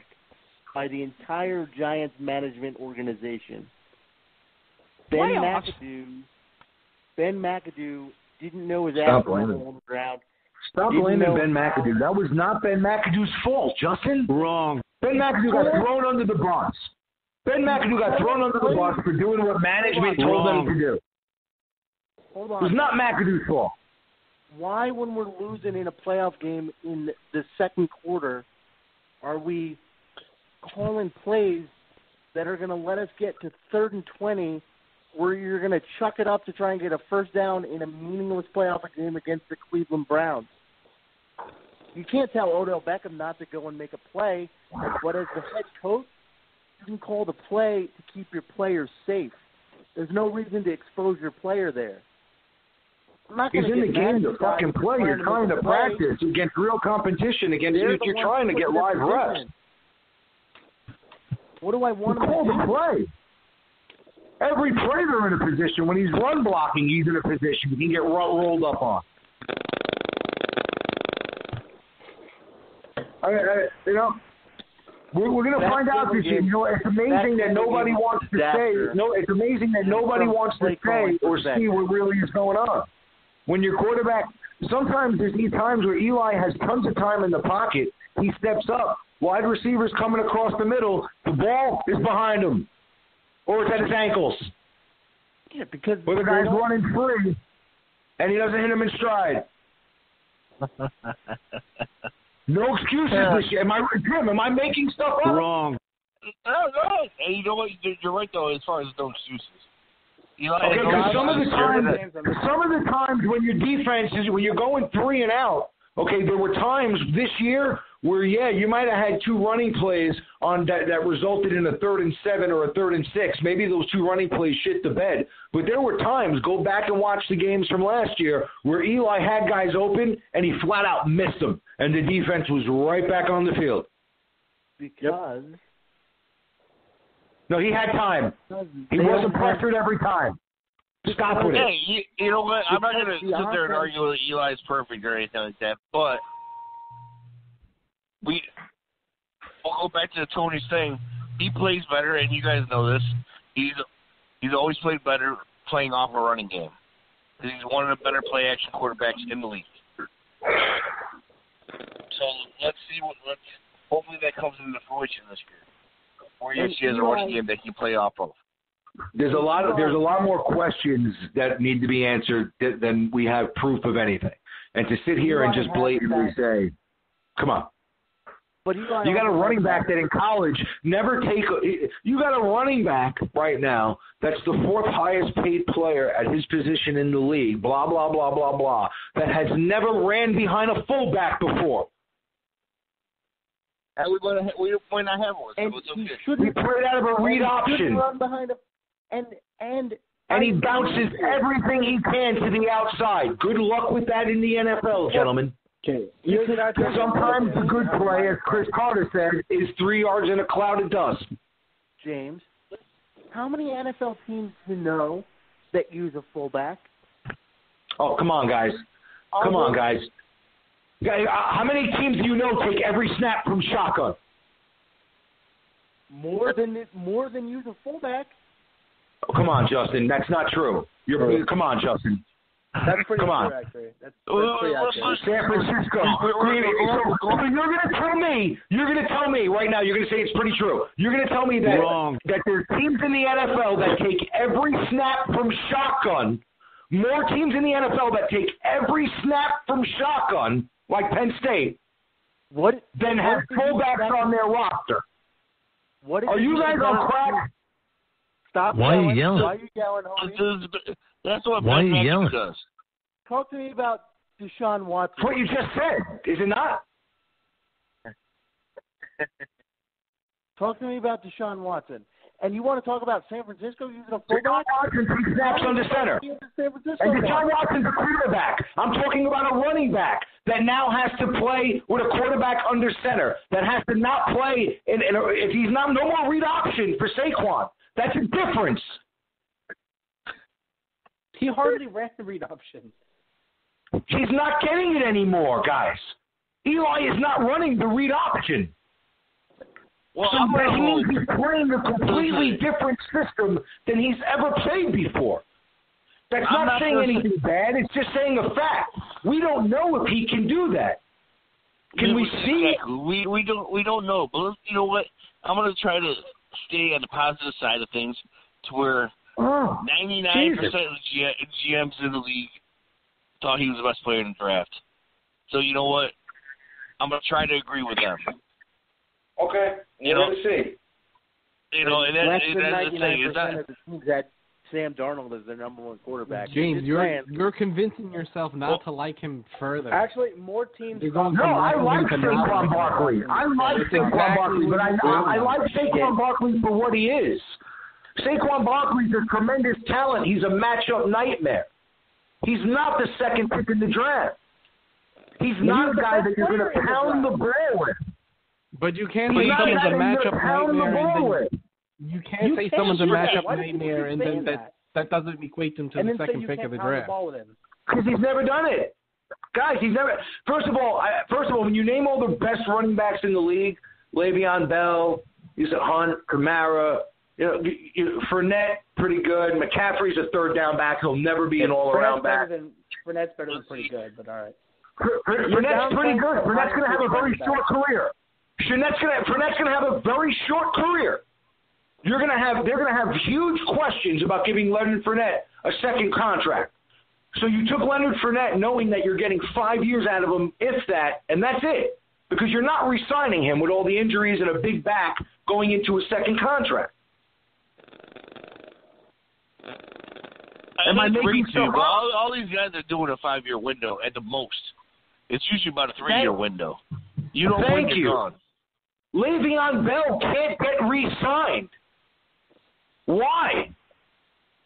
by the entire Giants management organization. Ben McAdoo didn't know his ass was on the ground. Stop blaming Ben McAdoo. That was not Ben McAdoo's fault, Justin. Wrong. Ben McAdoo got thrown under the bus. Ben McAdoo got thrown under the bus for doing what management told them to do. Hold on. It was not McAdoo's fault. Why, when we're losing in a playoff game in the second quarter, are we calling plays that are going to let us get to 3rd and 20 where you're going to chuck it up to try and get a first down in a meaningless playoff game against the Cleveland Browns? You can't tell Odell Beckham not to go and make a play, but as the head coach, you can call the play to keep your players safe. There's no reason to expose your player there. He's in the game to fucking play. You're trying to practice against real competition, against you. You're trying to get live reps. What do I want him to call the play? Every play they're in a position. When he's run blocking, he's in a position he can get rolled up on. You know, we're going to find out this year. You know, it's amazing that nobody wants to say. No, it's amazing that nobody wants to say or see what really is going on. When your quarterback, sometimes there's these times where Eli has tons of time in the pocket. He steps up. Wide receivers coming across the middle. The ball is behind him, or it's at his ankles. Yeah, because or the guy's running free, and he doesn't hit him in stride. No excuses this year. Jim, am I making stuff up? Wrong. No. Hey, you know what? You're right, though, as far as no excuses. Okay, because some of the times when your defense is, when you're going 3 and out, okay, there were times this year where, yeah, you might have had 2 running plays on that resulted in a 3rd and 7 or a 3rd and 6. Maybe those 2 running plays shit the bed. But there were times, go back and watch the games from last year, where Eli had guys open and he flat out missed them, and the defense was right back on the field. Because... No, he had time. He wasn't pressured every time. Stop with it. Hey, you know what? I'm not going to sit there and argue that Eli's perfect or anything like that, but we'll go back to Tony's thing. He plays better, and you guys know this. He's always played better playing off a running game. He's one of the better play-action quarterbacks in the league. So let's see hopefully that comes into fruition this year. Or yes, she has a running game that you play off of. There's a lot more questions that need to be answered than we have proof of anything. And to sit here and just blatantly say, come on. But you got a running back that in college you got a running back right now that's the 4th highest paid player at his position in the league, blah, blah, blah, blah, blah, that has never ran behind a fullback before. And we might not have one. So we put it out of a read option. Run behind and he bounces everything he can to the outside. Good luck with that in the NFL, gentlemen. Okay. Sometimes the good play, as Chris Carter said, is 3 yards in a cloud of dust. James, how many NFL teams do you know that use a fullback? Oh, come on, guys. Come on, guys. How many teams do you know take every snap from shotgun? More than use a fullback. Oh, come on, Justin. That's not true. Come on, Justin. That's pretty true, actually. That's pretty accurate. San Francisco. You're going to tell me right now, you're going to say it's pretty true. You're going to tell me that there's teams in the NFL that take every snap from shotgun, more teams in the NFL that take every snap from shotgun, like Penn State, than have fullbacks on their roster. Are you guys on crack? Stop. Why are you yelling? Why are you yelling, homie? That's what Why are you Ben yelling? does. Talk to me about Deshaun Watson. That's what you just said, is it not? Talk to me about Deshaun Watson. And you want to talk about San Francisco using a Deshaun fullback? Watson takes snaps under center. And Deshaun Watson's a quarterback. I'm talking about a running back that now has to play with a quarterback under center, that has to not play if he's not no more read option for Saquon. That's a difference. He hardly ran the read option. He's not getting it anymore, guys. Eli is not running the read option. Well, so that means he's playing a completely different system than he's ever played before. That's not saying anything bad. It's just saying a fact. We don't know if he can do that. Can we see? Exactly. We don't know. But you know what? I'm going to try to stay on the positive side of things to where 99% of the GMs in the league thought he was the best player in the draft. So you know what? I'm going to try to agree with them. Okay. You know, see. You know, and less that's than the thing. 99% of the teams had Sam Darnold as their number one quarterback. James, you're convincing yourself not to like him further. Actually, more teams. I like Saquon Barkley. I like Saquon Barkley, but I like Saquon Barkley for what he is. Saquon Barkley's a tremendous talent. He's a matchup nightmare. He's not the second pick in the draft. He's not a guy that you're going to pound the ball with. But you can't say someone's a matchup nightmare, and then you can't say someone's a matchup nightmare, and then that doesn't equate him to the second pick of the draft. Because he's never done it, guys. He's never. First of all, when you name all the best running backs in the league, Le'Veon Bell, you said Hunt, Kamara, Fournette, pretty good. McCaffrey's a third down back. He'll never be an all-around back. Fournette's better than pretty good, but all right. Fournette's pretty good. Fournette's going to have a very short career. Fournette's going to have a very short career. They're going to have huge questions about giving Leonard Fournette a second contract. So you took Leonard Fournette knowing that you're getting 5 years out of him, if that, and that's it. Because you're not re-signing him with all the injuries and a big back going into a second contract. Am I making sense? All these guys are doing a 5-year window at the most. It's usually about a 3-year window. You don't win, you're gone. Le'Veon Bell can't get re-signed. Why?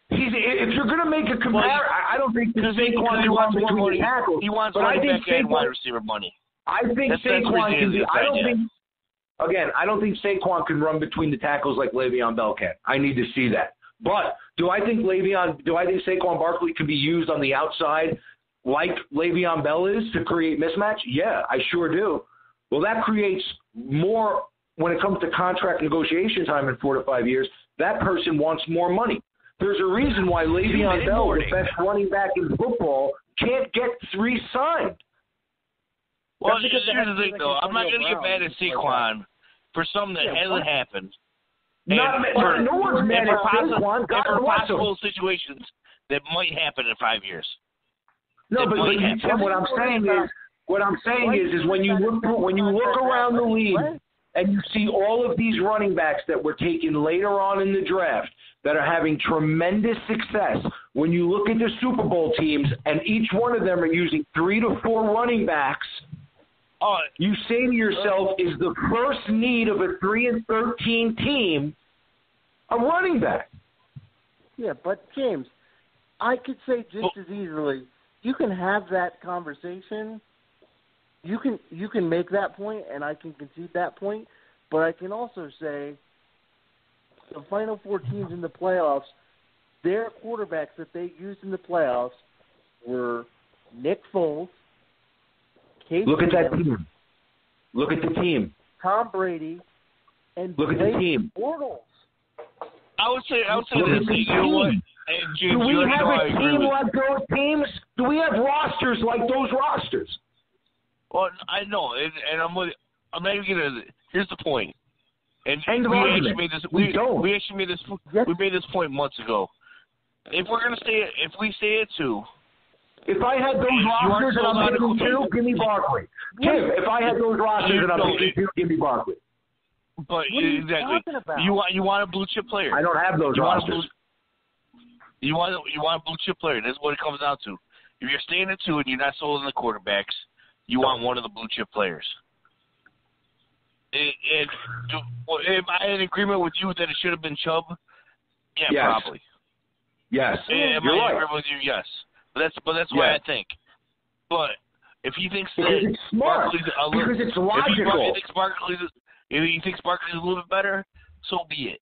If you're going to make a comparison, I don't think Saquon can run between the tackles. He wants running back and wide receiver money. I think Saquon can be. I don't think Saquon can run between the tackles like Le'Veon Bell can. I need to see that. But do I think Saquon Barkley can be used on the outside like Le'Veon Bell is to create mismatch? Yeah, I sure do. Well, that creates more when it comes to contract negotiation time in 4 to 5 years. That person wants more money. There's a reason why Le'Veon Bell, the best running back in football, can't get re-signed. Well, here's the thing, though. I'm not going to get mad at Saquon for something that hasn't happened. No one's mad at Saquon. For possible situations that might happen in 5 years. No, but Tim, what I'm saying is when you look around the league and you see all of these running backs that were taken later on in the draft that are having tremendous success, when you look at the Super Bowl teams and each one of them are using 3 to 4 running backs, you say to yourself, is the first need of a 3-13 team a running back? Yeah, but James, I could say just as easily, you can have that conversation. You can make that point, and I can concede that point. But I can also say the final 4 teams in the playoffs, their quarterbacks that they used in the playoffs were Nick Foles. Look at that team. Look at the team. Tom Brady and look at the team. Bortles. I would say this. You know what? Do we have a team like those teams? Do we have rosters like those rosters? Well, I know, and I'm not even gonna. Here's the point. And we actually made this point months ago. If we're gonna if we stay at 2. If I had those rosters and I'm picking 2, give me Barkley. Tim, if I had those rosters and I'm picking 2, give me Barkley. But what are you exactly, talking about? you want a blue chip player. I don't have those rosters. You want a blue chip player. That's what it comes down to. If you're staying at 2 and you're not sold on the quarterbacks, you want one of the blue chip players. Am I in agreement with you that it should have been Chubb? Yeah, yes. Probably. Yes. Am You're I in right. agreement with you? Yes. But that's why I think. But if he thinks that it's smart. Barkley's because it's logical. If he thinks Barkley's a little bit better, so be it.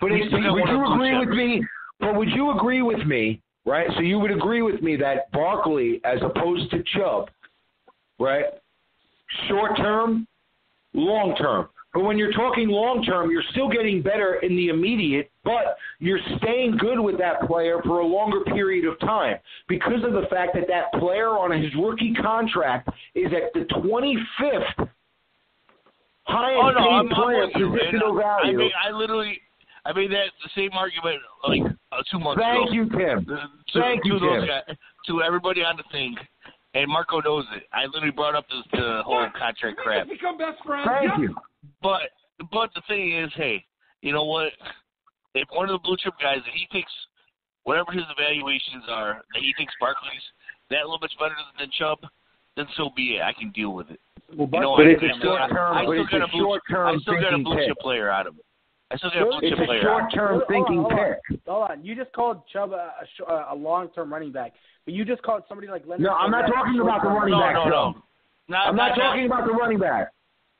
Would you agree with me? But would you agree with me, right? So you would agree with me that Barkley, as opposed to Chubb, right? Short term, long term. But when you're talking long term, you're still getting better in the immediate, but you're staying good with that player for a longer period of time because of the fact that that player on his rookie contract is at the 25th highest paid player positional value. I made that the same argument like 2 months ago. Thank you, Tim. Thank you, Tim. To everybody on the thing, and Marco knows it. I literally brought up the whole contract crap. Become best friends. Thank you. But the thing is, hey, you know what? If one of the blue chip guys, if he thinks whatever his evaluations are, that he thinks Barkley's that little bit better than Chubb, then so be it. I can deal with it. Well, I still got a blue chip player out of it. I still got a blue chip player. It's a short-term thinking pick. Hold on. You just called Chubb a long-term running back, but you just called somebody like Leonard. No, I'm not talking about the running back. No. I'm not talking about the running back.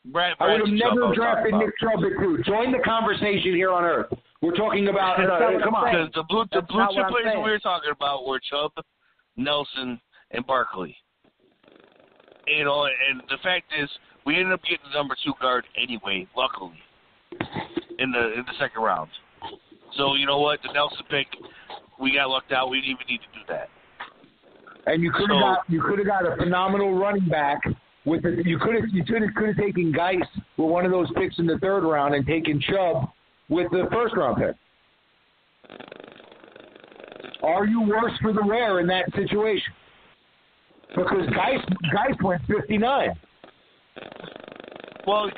Brad I would have never drafted Chubb. Nick Chubb at 2. Join the conversation here on Earth. We're talking about come on. The blue chip players we were talking about were Chubb, Nelson, and Barkley. You know, and the fact is, we ended up getting the number 2 guard anyway, luckily, in the second round. So you know what, the Nelson pick, we got lucked out. We didn't even need to do that. And you could have got a phenomenal running back with you could have taken Geis with one of those picks in the 3rd round and taken Chubb with the 1st round pick. Are you worse for the wear in that situation? Because Geis went 59. Well, the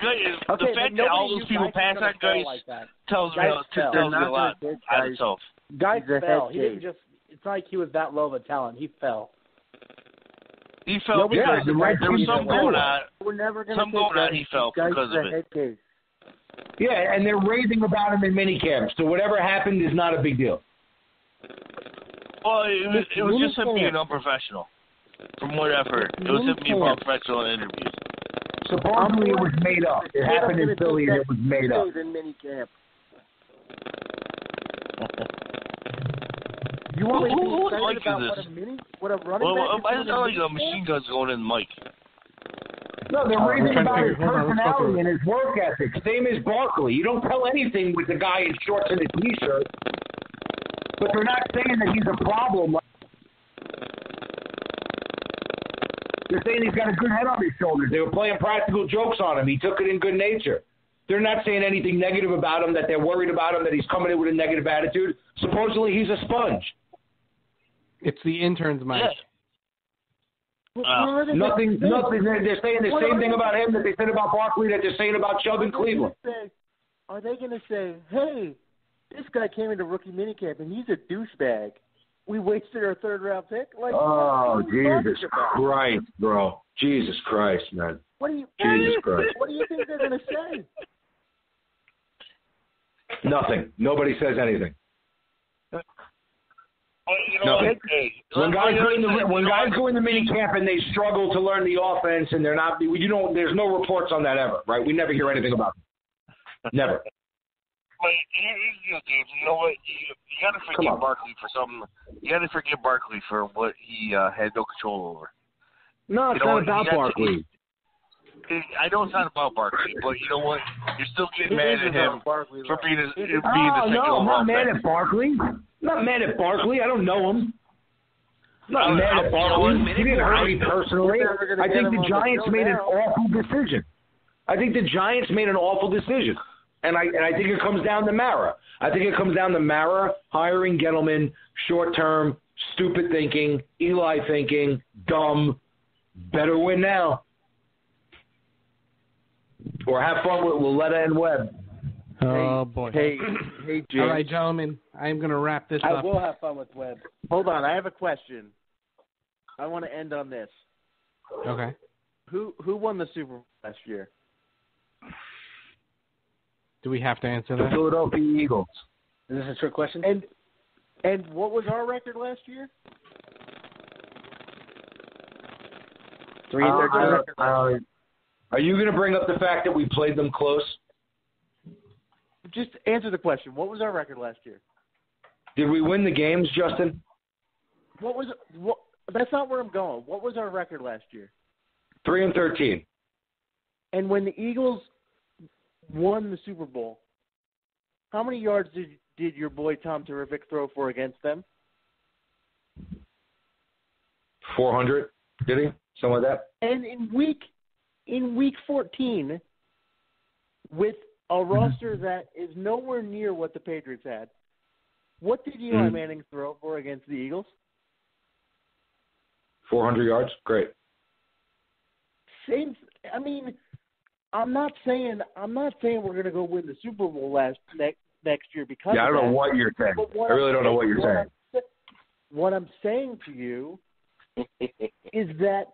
fact that all those people pass on Geis tells me a lot on itself. Geis fell. He didn't just. It's not like he was that low of a talent. He fell. He fell because there was something going on. We're never going to going on. He fell because of it. Yeah, and they're raving about him in minicamp. So whatever happened is not a big deal. Well, it was just him being unprofessional. From what I've heard, it was him being unprofessional in interviews. Supposedly it was made up. It happened in Philly and it was made up. In minicamp. You want who like about this? What a running back why does it sound like a machine gun's going in Mike? No, they're raving about his personality and his work ethic. Same as Barkley. You don't tell anything with the guy in shorts and a T-shirt. But they're not saying that he's a problem. They're saying he's got a good head on his shoulders. They were playing practical jokes on him. He took it in good nature. They're not saying anything negative about him, that they're worried about him, that he's coming in with a negative attitude. Supposedly he's a sponge. It's the interns, Mike. Nothing. They're saying the same thing about him that they said about Barkley, that they're saying about Chubb in Cleveland. Are they going to say, hey, this guy came into rookie minicamp and he's a douchebag? We wasted our 3rd round pick? Like, Jesus Christ, bro. Jesus Christ, man. What do you think they're going to say? Nothing. Nobody says anything. Nothing. When guys go in the mini camp and they struggle to learn the offense and they're not, there's no reports on that ever, right? We never hear anything about it. Never. But you know what? You got to forgive Barkley for something. You got to forgive Barkley for what he had no control over. No, it's not about Barkley. I know it's not about Barkley, but you know what? You're still getting mad at him for being the second overall. I'm not mad at Barkley. I'm not mad at Barkley. I don't know him. I'm not mad at Barkley. He didn't hurt me personally. I think the Giants made an awful decision. And I think it comes down to Mara. I think it comes down to Mara hiring Gettleman, short-term, stupid thinking, Eli thinking, dumb, better win now. Or have fun with Loletta and Webb. Oh, boy. Hey, James. All right, gentlemen, I'm going to wrap this up. I will have fun with Webb. Hold on, I have a question. I want to end on this. Okay. Who won the Super Bowl last year? Do we have to answer The that? Philadelphia Eagles. Is this a trick question? And what was our record last year? 3-13. Are you going to bring up the fact that we played them close? Just answer the question. What was our record last year? Did we win the games, Justin? That's not where I'm going. What was our record last year? 3-13. And when the Eagles won the Super Bowl, how many yards did your boy Tom Terrific throw for against them? 400, did he? Something like that? And in week 14, with a roster that is nowhere near what the Patriots had, what did Eli Manning throw for against the Eagles? 400 yards? Great. I mean, I'm not saying we're going to go win the Super Bowl next year because I don't know what you're saying. I really don't know what you're saying. What I'm saying to you is that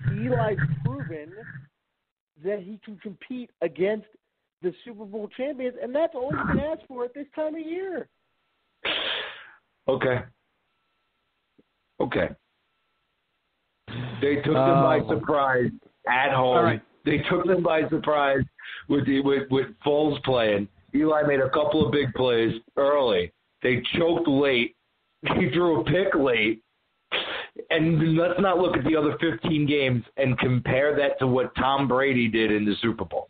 Eli's proven that he can compete against the Super Bowl champions, and that's all you can ask for at this time of year. Okay. They took them by surprise at home. Right. They took them by surprise with Foles playing. Eli made a couple of big plays early. They choked late. He threw a pick late. And let's not look at the other 15 games and compare that to what Tom Brady did in the Super Bowl.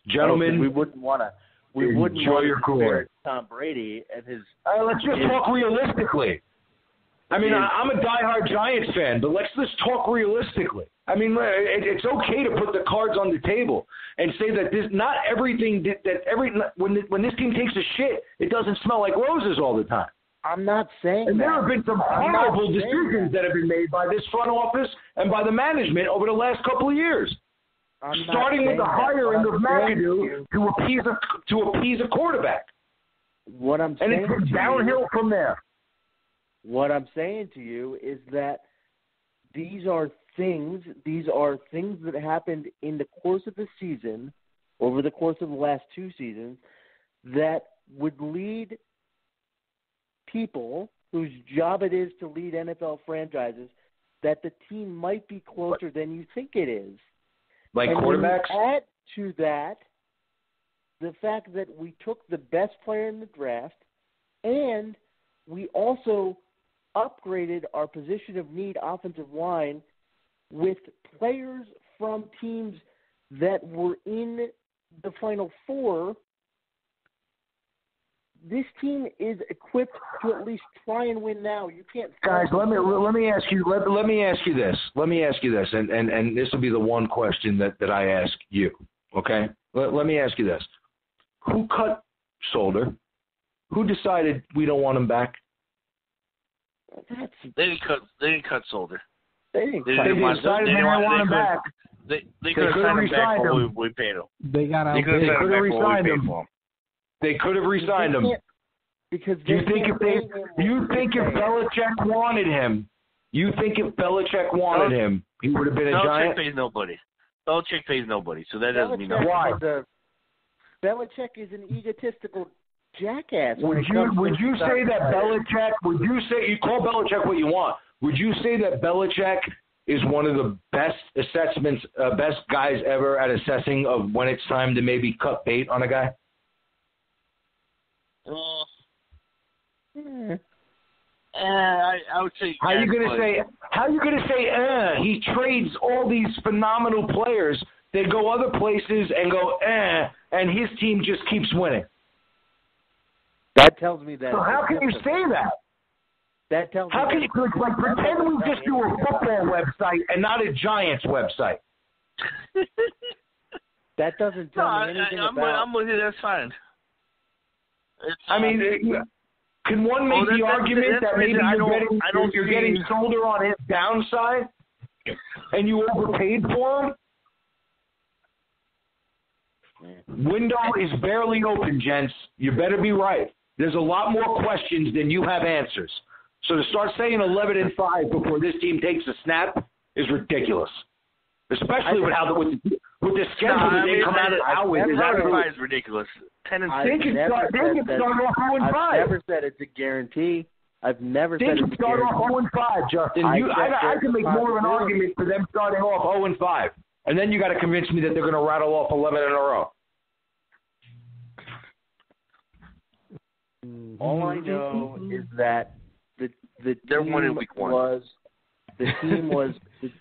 Gentlemen, we wouldn't want to. We wouldn't enjoy want your to career. Tom Brady and his. Let's just talk realistically. I mean, I'm a diehard Giants fan, but let's just talk realistically. I mean, it's okay to put the cards on the table and say that not everything when this team takes a shit, it doesn't smell like roses all the time. I'm not saying and that. There have been some horrible decisions that have been made by this front office and by the management over the last couple of years. Starting with the hiring of McAdoo to appease a quarterback. What I'm saying, and it's downhill from there. What I'm saying to you is that these are things that happened in the course of the season, over the course of the last two seasons, that would lead people whose job it is to lead NFL franchises that the team might be closer than you think it is. Like and quarterbacks? Add to that the fact that we took the best player in the draft, and we also upgraded our position of need offensive line with players from teams that were in the Final Four. This team is equipped to at least try and win now. You can't. Guys, let me ask you. Let me ask you this. And this will be the one question that I ask you. Okay. Let me ask you this. Who cut Solder? Who decided we don't want him back? They didn't cut Solder. They decided they didn't want him back. They could have signed him back before we paid him. They could have re-signed him. They could have re-signed him. Because do you think if Belichick wanted him, he would have been a Giant? Belichick pays nobody, so that doesn't mean nothing. Why? Belichick is an egotistical jackass. Would you say that Belichick? Would you say you call Belichick what you want? Would you say that Belichick is one of the best best guys ever at assessing of when it's time to maybe cut bait on a guy? I would say. How you gonna say? He trades all these phenomenal players. They go other places and go and his team just keeps winning. That tells me that. So how can you say that? That tells me. How can you pretend we just do a football website and not a Giants website? That doesn't tell me anything about. I'm with you. That's fine. Can one make the argument that maybe you're getting Solder on his downside, and you overpaid for him? Window is barely open, gents. You better be right. There's a lot more questions than you have answers. So to start saying 11-5 before this team takes a snap is ridiculous. Especially with the schedule that they come out with. 11-5 is ridiculous. 10-6. I've never said it's a guarantee. I've never said it's a guarantee. They can start off 0-5, Justin. I can make more of an argument for them starting off 0-5. And then you got to convince me that they're going to rattle off 11 in a row. All I know is that the team won week 1.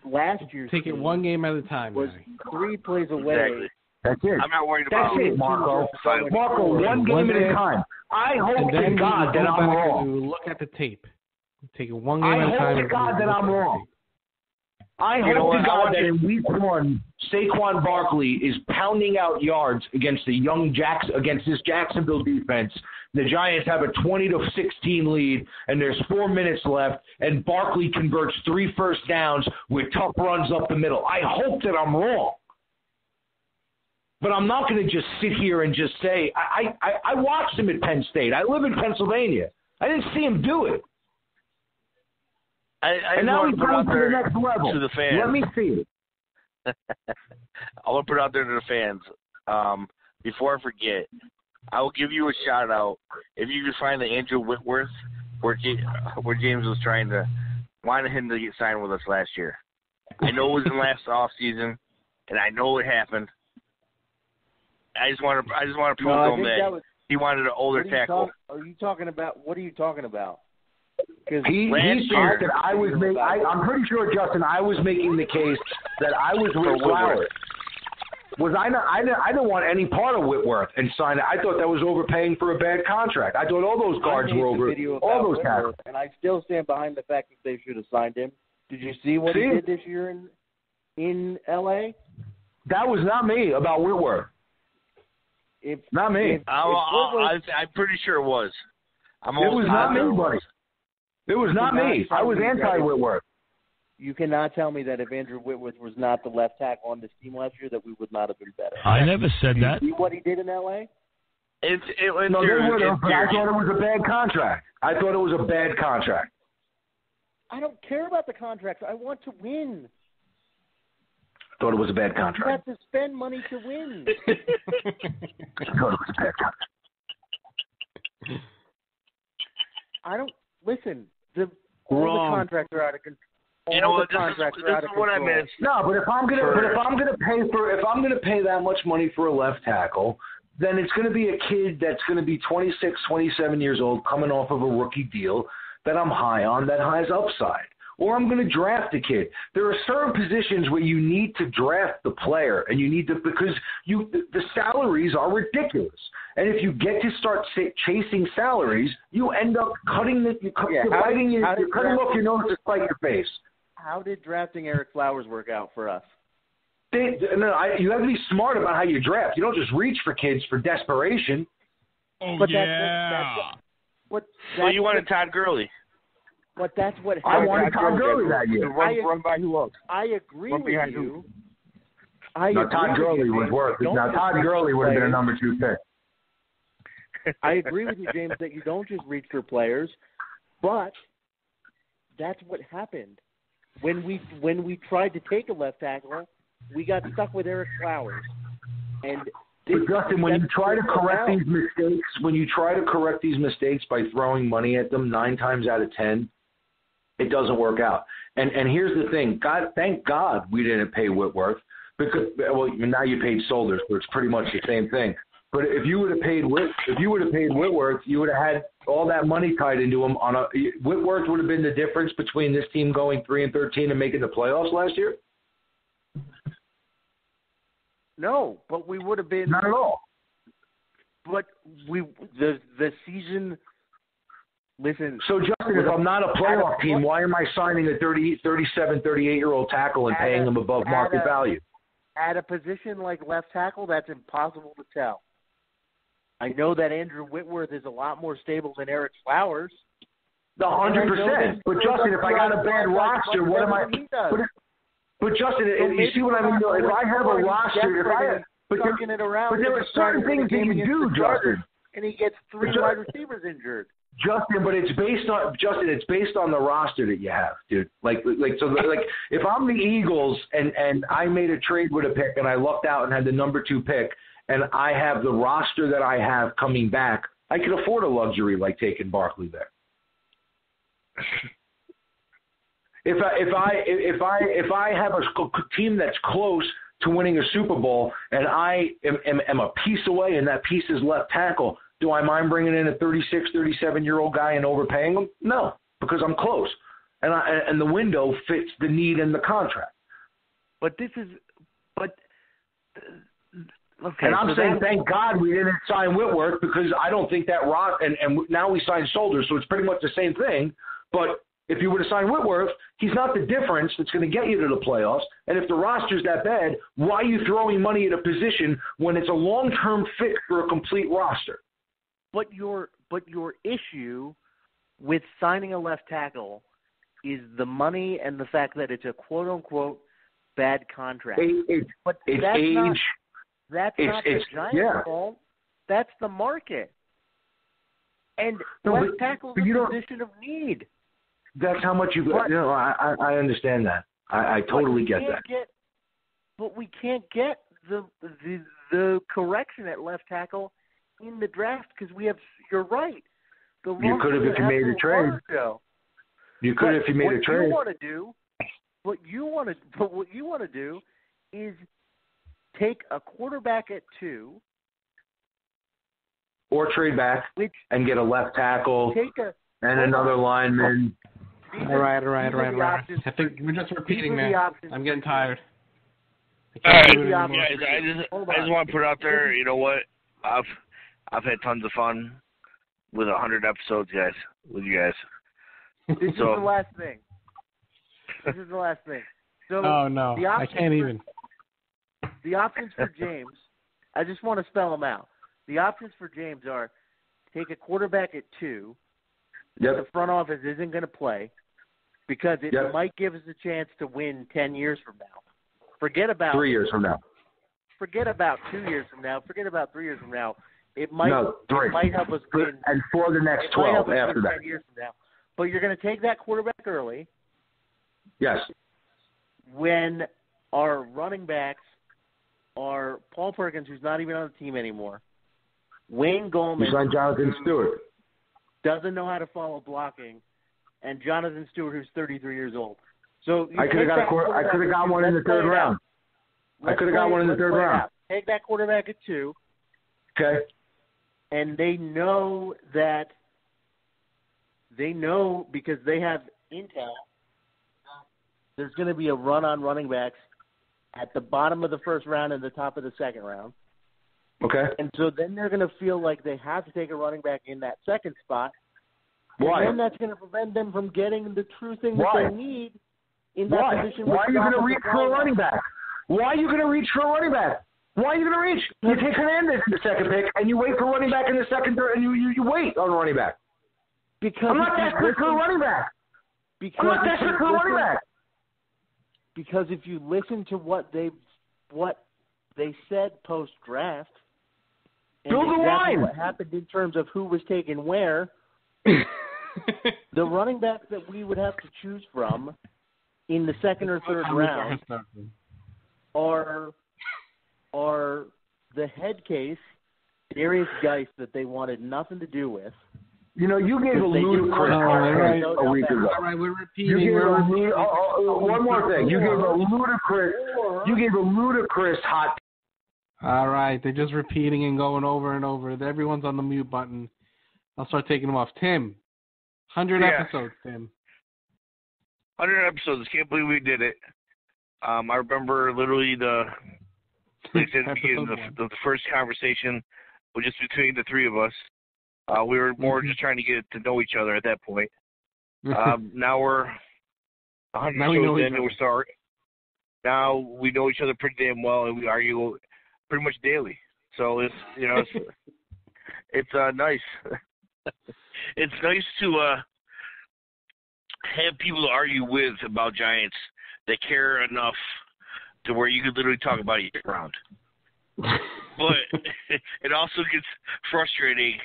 Last year's take it one game at a time. Was 3 plays away. Exactly. That's it. I'm not worried about it, Marco. One game at a time. I hope to God that I'm wrong. Look at the tape. Take it one game at a time. I hope to God that I'm wrong. I hope to God that in week 1, Saquon Barkley is pounding out yards against against this Jacksonville defense. The Giants have a 20-16 lead, and there's 4 minutes left, and Barkley converts 3 first downs with tough runs up the middle. I hope that I'm wrong. But I'm not going to just sit here and just say, I watched him at Penn State. I live in Pennsylvania. I didn't see him do it. And now he's going to the next level. To the fans. Let me see it. I want to put it out there to the fans. Before I forget, I will give you a shout out if you can find the Andrew Whitworth where James was trying to wanted him to get signed with us last year. I know it was in last off season, and I know it happened. I just want to prove to him that he wanted an older tackle. What are you talking about? He thought that I was making. I'm pretty sure, Justin, I was making the case that I was with Flowers. I didn't want any part of Whitworth and signed it. I thought that was overpaying for a bad contract. I thought all those guards were over. All those tackles. And I still stand behind the fact that they should have signed him. Did you see what he did this year in L.A.? That was not me about Whitworth. Not me. I'm pretty sure it was. It was not me, buddy. It was not me. I was anti-Whitworth. You cannot tell me that if Andrew Whitworth was not the left tackle on this team last year, that we would not have been better. I never said that. See what he did in L.A.? They would have, but I thought it was a bad contract. I don't care about the contract. I want to win. I thought it was a bad contract. You have to spend money to win. I thought it was a bad contract. Listen. All the contracts are out of control. You know what? This is what I meant. No, but if I'm gonna pay that much money for a left tackle, then it's gonna be a kid that's gonna be 26, 27 years old, coming off of a rookie deal that I'm high on, that has upside. Or I'm going to draft a kid. There are certain positions where you need to draft the player, and you need to because the salaries are ridiculous. And if you get to start chasing salaries, you end up cutting off your nose to spite your face. How did drafting Eric Flowers work out for us? You have to be smart about how you draft. You don't just reach for kids for desperation. But you wanted Todd Gurley. But that's what I wanted Todd Gurley that year. Run by who else? I agree with you. Todd Gurley was worth it. Now, Todd Gurley would have been a number 2 pick. I agree with you, James, that you don't just reach for players, but that's what happened. When we tried to take a left tackle, we got stuck with Eric Flowers. And Justin, when you try to correct these mistakes by throwing money at them 9 times out of 10, it doesn't work out. And here's the thing. Thank God we didn't pay Whitworth because now you paid Solders, so it's pretty much the same thing. But if you would have paid Whitworth, you would have had all that money tied into him. Whitworth would have been the difference between this team going 3-13 and making the playoffs last year. No, but we would have been not at all. But the season. Listen. So Justin, if I'm not a playoff team, why am I signing a 37, 38-year-old tackle and paying him above market value? At a position like left tackle, that's impossible to tell. I know that Andrew Whitworth is a lot more stable than Eric Flowers. 100%. But Justin, if I got a bad roster, what am I? But Justin, you see what I mean? If I have a roster, chucking it around. But there are certain things that you do, Justin. And he gets 3 wide receivers injured. Justin, but it's based on the roster that you have, dude. Like if I'm the Eagles and I made a trade with a pick and I lucked out and had the number 2 pick and I have the roster that I have coming back, I could afford a luxury like taking Barkley there. If I have a team that's close to winning a Super Bowl and I am a piece away and that piece is left tackle, do I mind bringing in a 36, 37-year-old guy and overpaying him? No, because I'm close. And the window fits the need in the contract. Okay, and I'm saying thank God we didn't sign Whitworth because I don't think that and now we signed Soldier, so it's pretty much the same thing. But if you were to sign Whitworth, he's not the difference that's going to get you to the playoffs. And if the roster's that bad, why are you throwing money at a position when it's a long-term fix for a complete roster? But your issue with signing a left tackle is the money and the fact that it's a quote-unquote bad contract. It's age. That's not the Giants' fault. That's the market. And left tackle is a position of need. That's how much I understand that. I totally get that. But we can't get the correction at left tackle in the draft because we have. You're right. You could have if you made a trade. You could if you made a trade. What you want to do is take a quarterback at 2, or trade back and get a left tackle and another lineman. All right. I think we're just repeating, man. I'm getting tired. I just want to put out there, you know what? I've had tons of fun with 100 episodes, guys, with you guys. This is the last thing. So oh, no. I can't even. The options for James, I just want to spell them out. The options for James are take a quarterback at 2. Yep. The front office isn't going to play because it might give us a chance to win 10 years from now. Forget about 3 years from now. Forget about 2 years from now. Forget about 3 years from now. It might help us win. And for the next 12 after that. 10 years from now. But you're going to take that quarterback early. Yes. When our running backs are Paul Perkins, who's not even on the team anymore, Wayne Goldman, you signed Jonathan Stewart, doesn't know how to follow blocking, and Jonathan Stewart, who's 33 years old. So I could have got one in the third round. I could have got one in the third round. Take that quarterback at 2. Okay. And they know because they have intel, there's going to be a run on running backs at the bottom of the first round and the top of the second round. Okay. And so then they're going to feel like they have to take a running back in that second spot. Why? And then that's going to prevent them from getting the true thing that they need in that position. Why are you going to reach for a running back? Why are you going to reach for a running back? Why are you going to reach? You take Hernandez in the second pick, and you wait for running back in the second, and you wait on running back. Because I'm not desperate for a running back. I'm not desperate for a running back. Because if you listen to what they said post draft, and exactly what happened in terms of who was taken where, the running backs that we would have to choose from in the second or third round are the head case Darius Geis that they wanted nothing to do with. You know, you gave a ludicrous a week ago. All right, we're repeating. One more thing. You gave a ludicrous hot. All right, they're just repeating and going over and over. Everyone's on the mute button. I'll start taking them off. Tim, 100 episodes, Tim. 100 episodes. Can't believe we did it. I remember literally the first conversation was just between the three of us. We were more just trying to get to know each other at that point. Now we're 100 shows in, and we're sorry. Now we know each other pretty damn well, and we argue pretty much daily. So it's it's nice. It's nice to have people to argue with about Giants that care enough to where you could literally talk about it year round. but it also gets frustrating.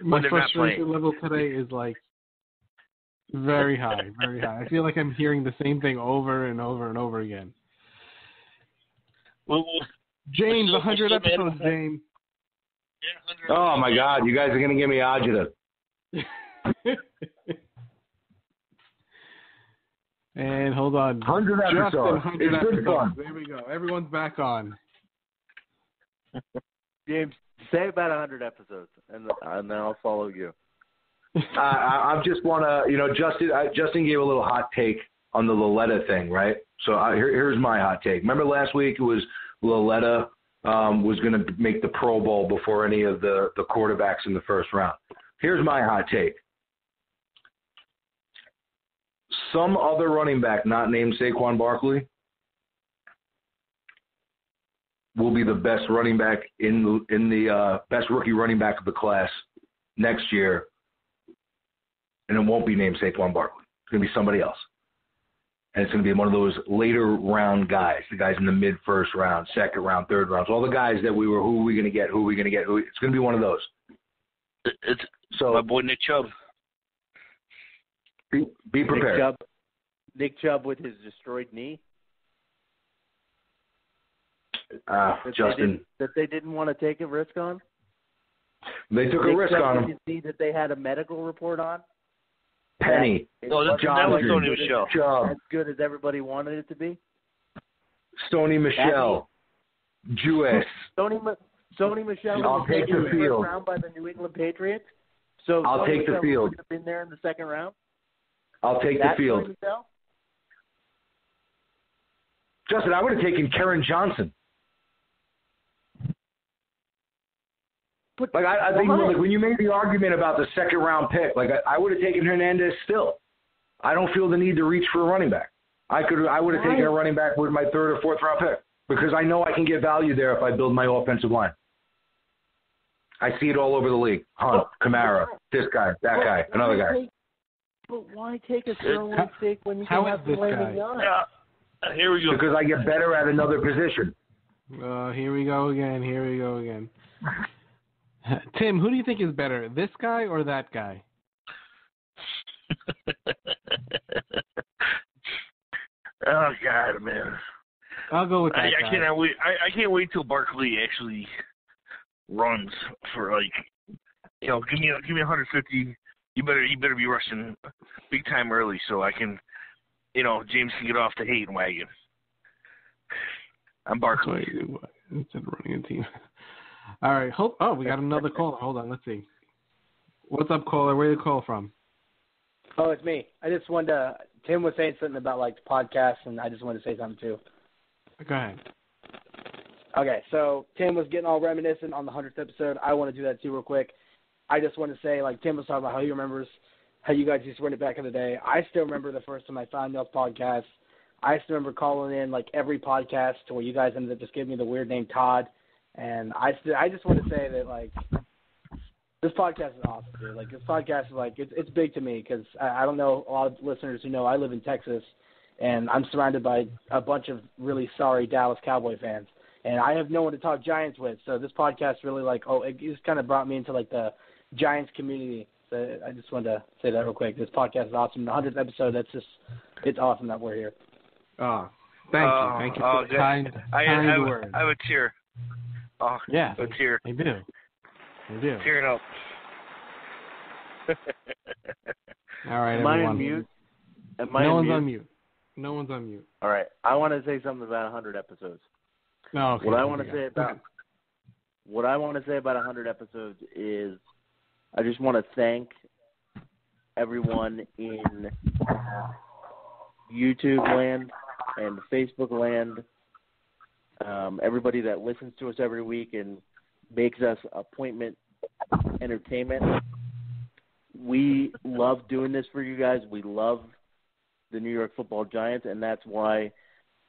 My frustration level today is like very high, very high. I feel like I'm hearing the same thing over and over and over again. Well, James, 100 episodes, James. Oh my God, you guys are gonna give me agita. And hold on. 100 episodes. Justin, 100 it's good episodes. fun. There we go. Everyone's back on. James, say about 100 episodes, and then I'll follow you. I just want to, Justin gave a little hot take on the Loletta thing, right? So here's my hot take. Remember last week it was Loletta was going to make the Pro Bowl before any of the quarterbacks in the first round. Here's my hot take. Some other running back not named Saquon Barkley will be the best running back in the best rookie running back of the class next year, and it won't be named Saquon Barkley. It's going to be somebody else. And it's going to be one of those later round guys, the guys in the mid-first round, second round, third rounds, all the guys that who are we going to get, it's going to be one of those. It's my boy Nick Chubb. Be prepared. Nick Chubb with his destroyed knee. Justin. That they didn't want to take a risk on? They took a risk on him. Did you see that they had a medical report on? Penny. No, that was Stoney Michel. As good as everybody wanted it to be? Stoney Michel. Jewess. Stoney Michel was taken in the first round by the New England Patriots. So I'll take the field. Would have been there in the second round. I'll take the field. Justin, I would have taken Karen Johnson. But I think when you made the argument about the second round pick, I would have taken Hernandez still. I don't feel the need to reach for a running back. I would have taken a running back with my third or fourth round pick because I know I can get value there if I build my offensive line. I see it all over the league. Hunt, Kamara, this guy, that guy, another guy. But why take a throwaway pick when you can have the landing on? Here we go. Because I get better at another position. Here we go again. Tim, who do you think is better, this guy or that guy? Oh God, man! I'll go with that guy. I can't wait till Barkley actually runs for give me 150. You better be rushing big time early so I can, James can get off the hate wagon. I'm Barkley. Instead of running a team. All right. We got another caller. Hold on. Let's see. What's up, caller? Where you call from? Oh, it's me. I just wanted to. Tim was saying something about the podcast, and I just wanted to say something too. Go ahead. Okay, so Tim was getting all reminiscent on the 100th episode. I want to do that too real quick. I just want to say, Tim was talking about how he remembers how you guys used to run it back in the day. I still remember the first time I found y'all's podcast. I still remember calling in every podcast to where you guys ended up just giving me the weird name Todd. And I just want to say that this podcast is awesome, dude. This podcast is it's big to me because I don't know a lot of listeners who know I live in Texas, and I'm surrounded by a bunch of really sorry Dallas Cowboy fans, and I have no one to talk Giants with. So this podcast really it just kind of brought me into the Giants community. So I just wanted to say that real quick. This podcast is awesome. The 100th episode, it's awesome that we're here. Oh, thank you for the kind words. I have a tear. Oh, yeah, a tear. I do. Tearing up. All right, Am everyone. I on mute? No one's on mute. All right. I want to say something about 100 episodes. No, okay. What I want to say about 100 episodes is I just want to thank everyone in YouTube land and Facebook land, everybody that listens to us every week and makes us appointment entertainment. We love doing this for you guys. We love the New York Football Giants, and that's why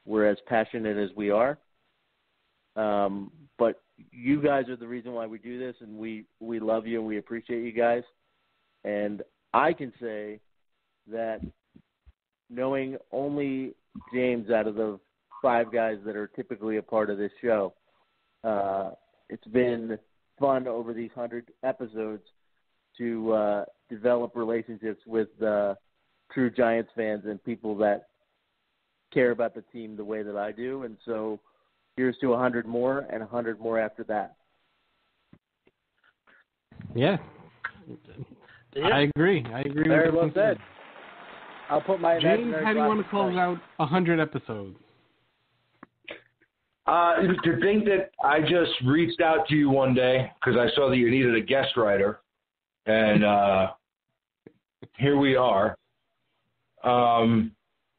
we're as passionate as we are. But you guys are the reason why we do this, and we love you and we appreciate you guys. And I can say that knowing only James out of the 5 guys that are typically a part of this show, it's been fun over these 100 episodes to develop relationships with true Giants fans and people that care about the team the way that I do. And so here's to 100 more and 100 more after that. Yeah. I agree. Very well said. I'll put my James, how do you want to close out 100 episodes? To think that I just reached out to you one day because I saw that you needed a guest writer, and here we are.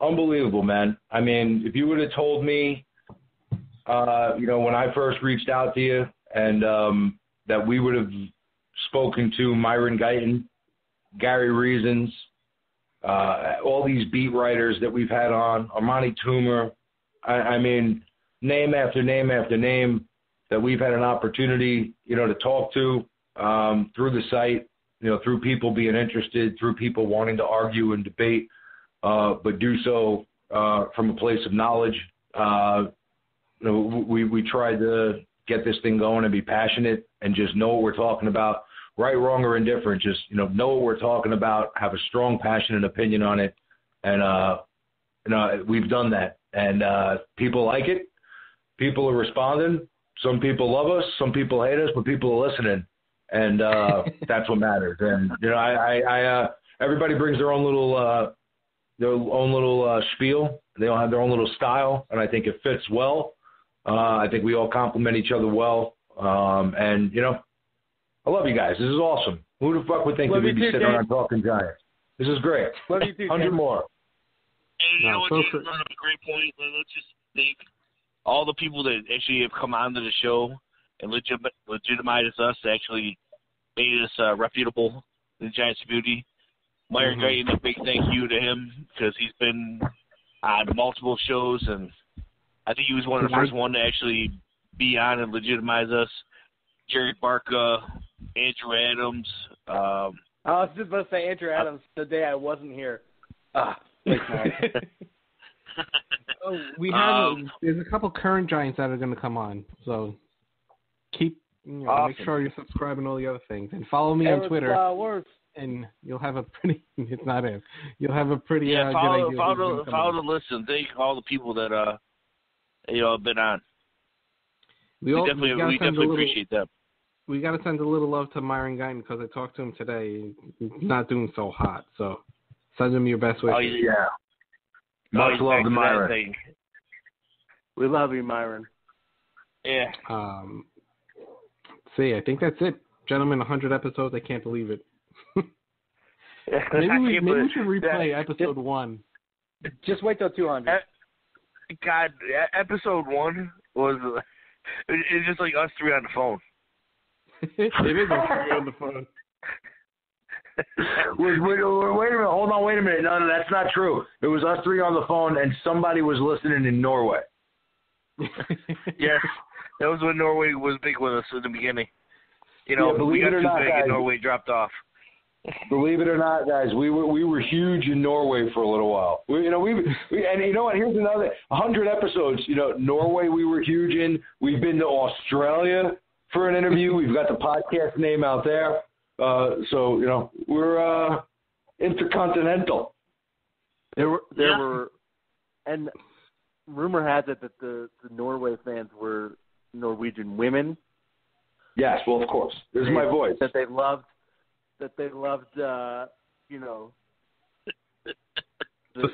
Unbelievable, man. I mean, if you would have told me, when I first reached out to you and that we would have spoken to Myron Guyton, Gary Reasons, all these beat writers that we've had on, Armani Toomer, I mean, name after name after name that we've had an opportunity, to talk to through the site, through people being interested, through people wanting to argue and debate, but do so from a place of knowledge. We tried to get this thing going and be passionate and just know what we're talking about, right, wrong, or indifferent. Just, know what we're talking about, have a strong, passionate opinion on it. And, we've done that. And people like it. People are responding. Some people love us. Some people hate us, but people are listening. And that's what matters. And, everybody brings their own little spiel. They all have their own little style, and I think it fits well. I think we all complement each other well. And, I love you guys. This is awesome. Who the fuck would think that we'd be sitting around talking Giants? This is great. Love you too, 100 more. And you know what, James, brought up a great point. Let's just thank all the people that actually have come onto the show and legitimized us, actually made us reputable in the Giants community. Myron Guyton, a big thank you to him because he's been on multiple shows, and I think he was one of the first one to actually be on and legitimize us. Jerry Barca, Andrew Adams. I was just about to say Andrew Adams the day I wasn't here. We have there's a couple current Giants that are going to come on, so keep make sure you subscribe and all the other things, and follow me on Twitter. And you'll have a pretty. It's not it. You'll have a pretty follow, good idea. Follow the list and thank all the people that have been on. We definitely appreciate them. We got to send a little love to Myron Guyton because I talked to him today. He's not doing so hot, so send him your best wishes. Oh yeah. Much love to Myron. We love you, Myron. Yeah. See, I think that's it, gentlemen. 100 episodes. I can't believe it. maybe we should replay episode 1. Just wait till 200. God, episode 1 was it's just like us three on the phone. It is us three on the phone. Wait a minute. Hold on. Wait a minute. No, that's not true. It was us three on the phone, and somebody was listening in Norway. Yes, that was when Norway was big with us in the beginning. We got too big, and Norway dropped off. Believe it or not, guys, we were huge in Norway for a little while. And you know what? Here's another 100 episodes. Norway we were huge in. We've been to Australia for an interview. We've got the podcast name out there. So we're intercontinental. There were, and rumor has it that the Norway fans were Norwegian women. Yes, well, of course. This is my voice. That they loved, the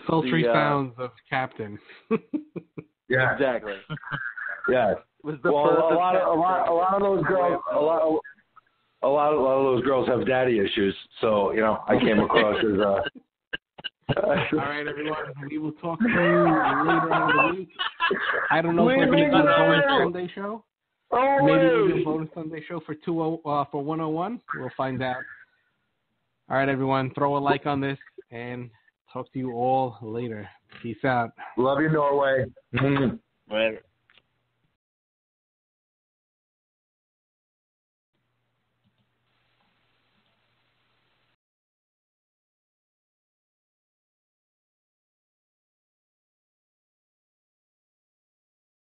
sultry sounds of Captain. Yeah, exactly. Yeah. Was the a lot of those girls. A lot of those girls have daddy issues, so I came across as. All right, everyone. We will talk to you later on in the week. I don't know if we're going to do a bonus Sunday show. Maybe we'll do a bonus Sunday show for 101. We'll find out. All right, everyone. Throw a like on this and talk to you all later. Peace out. Love you, Norway. Later.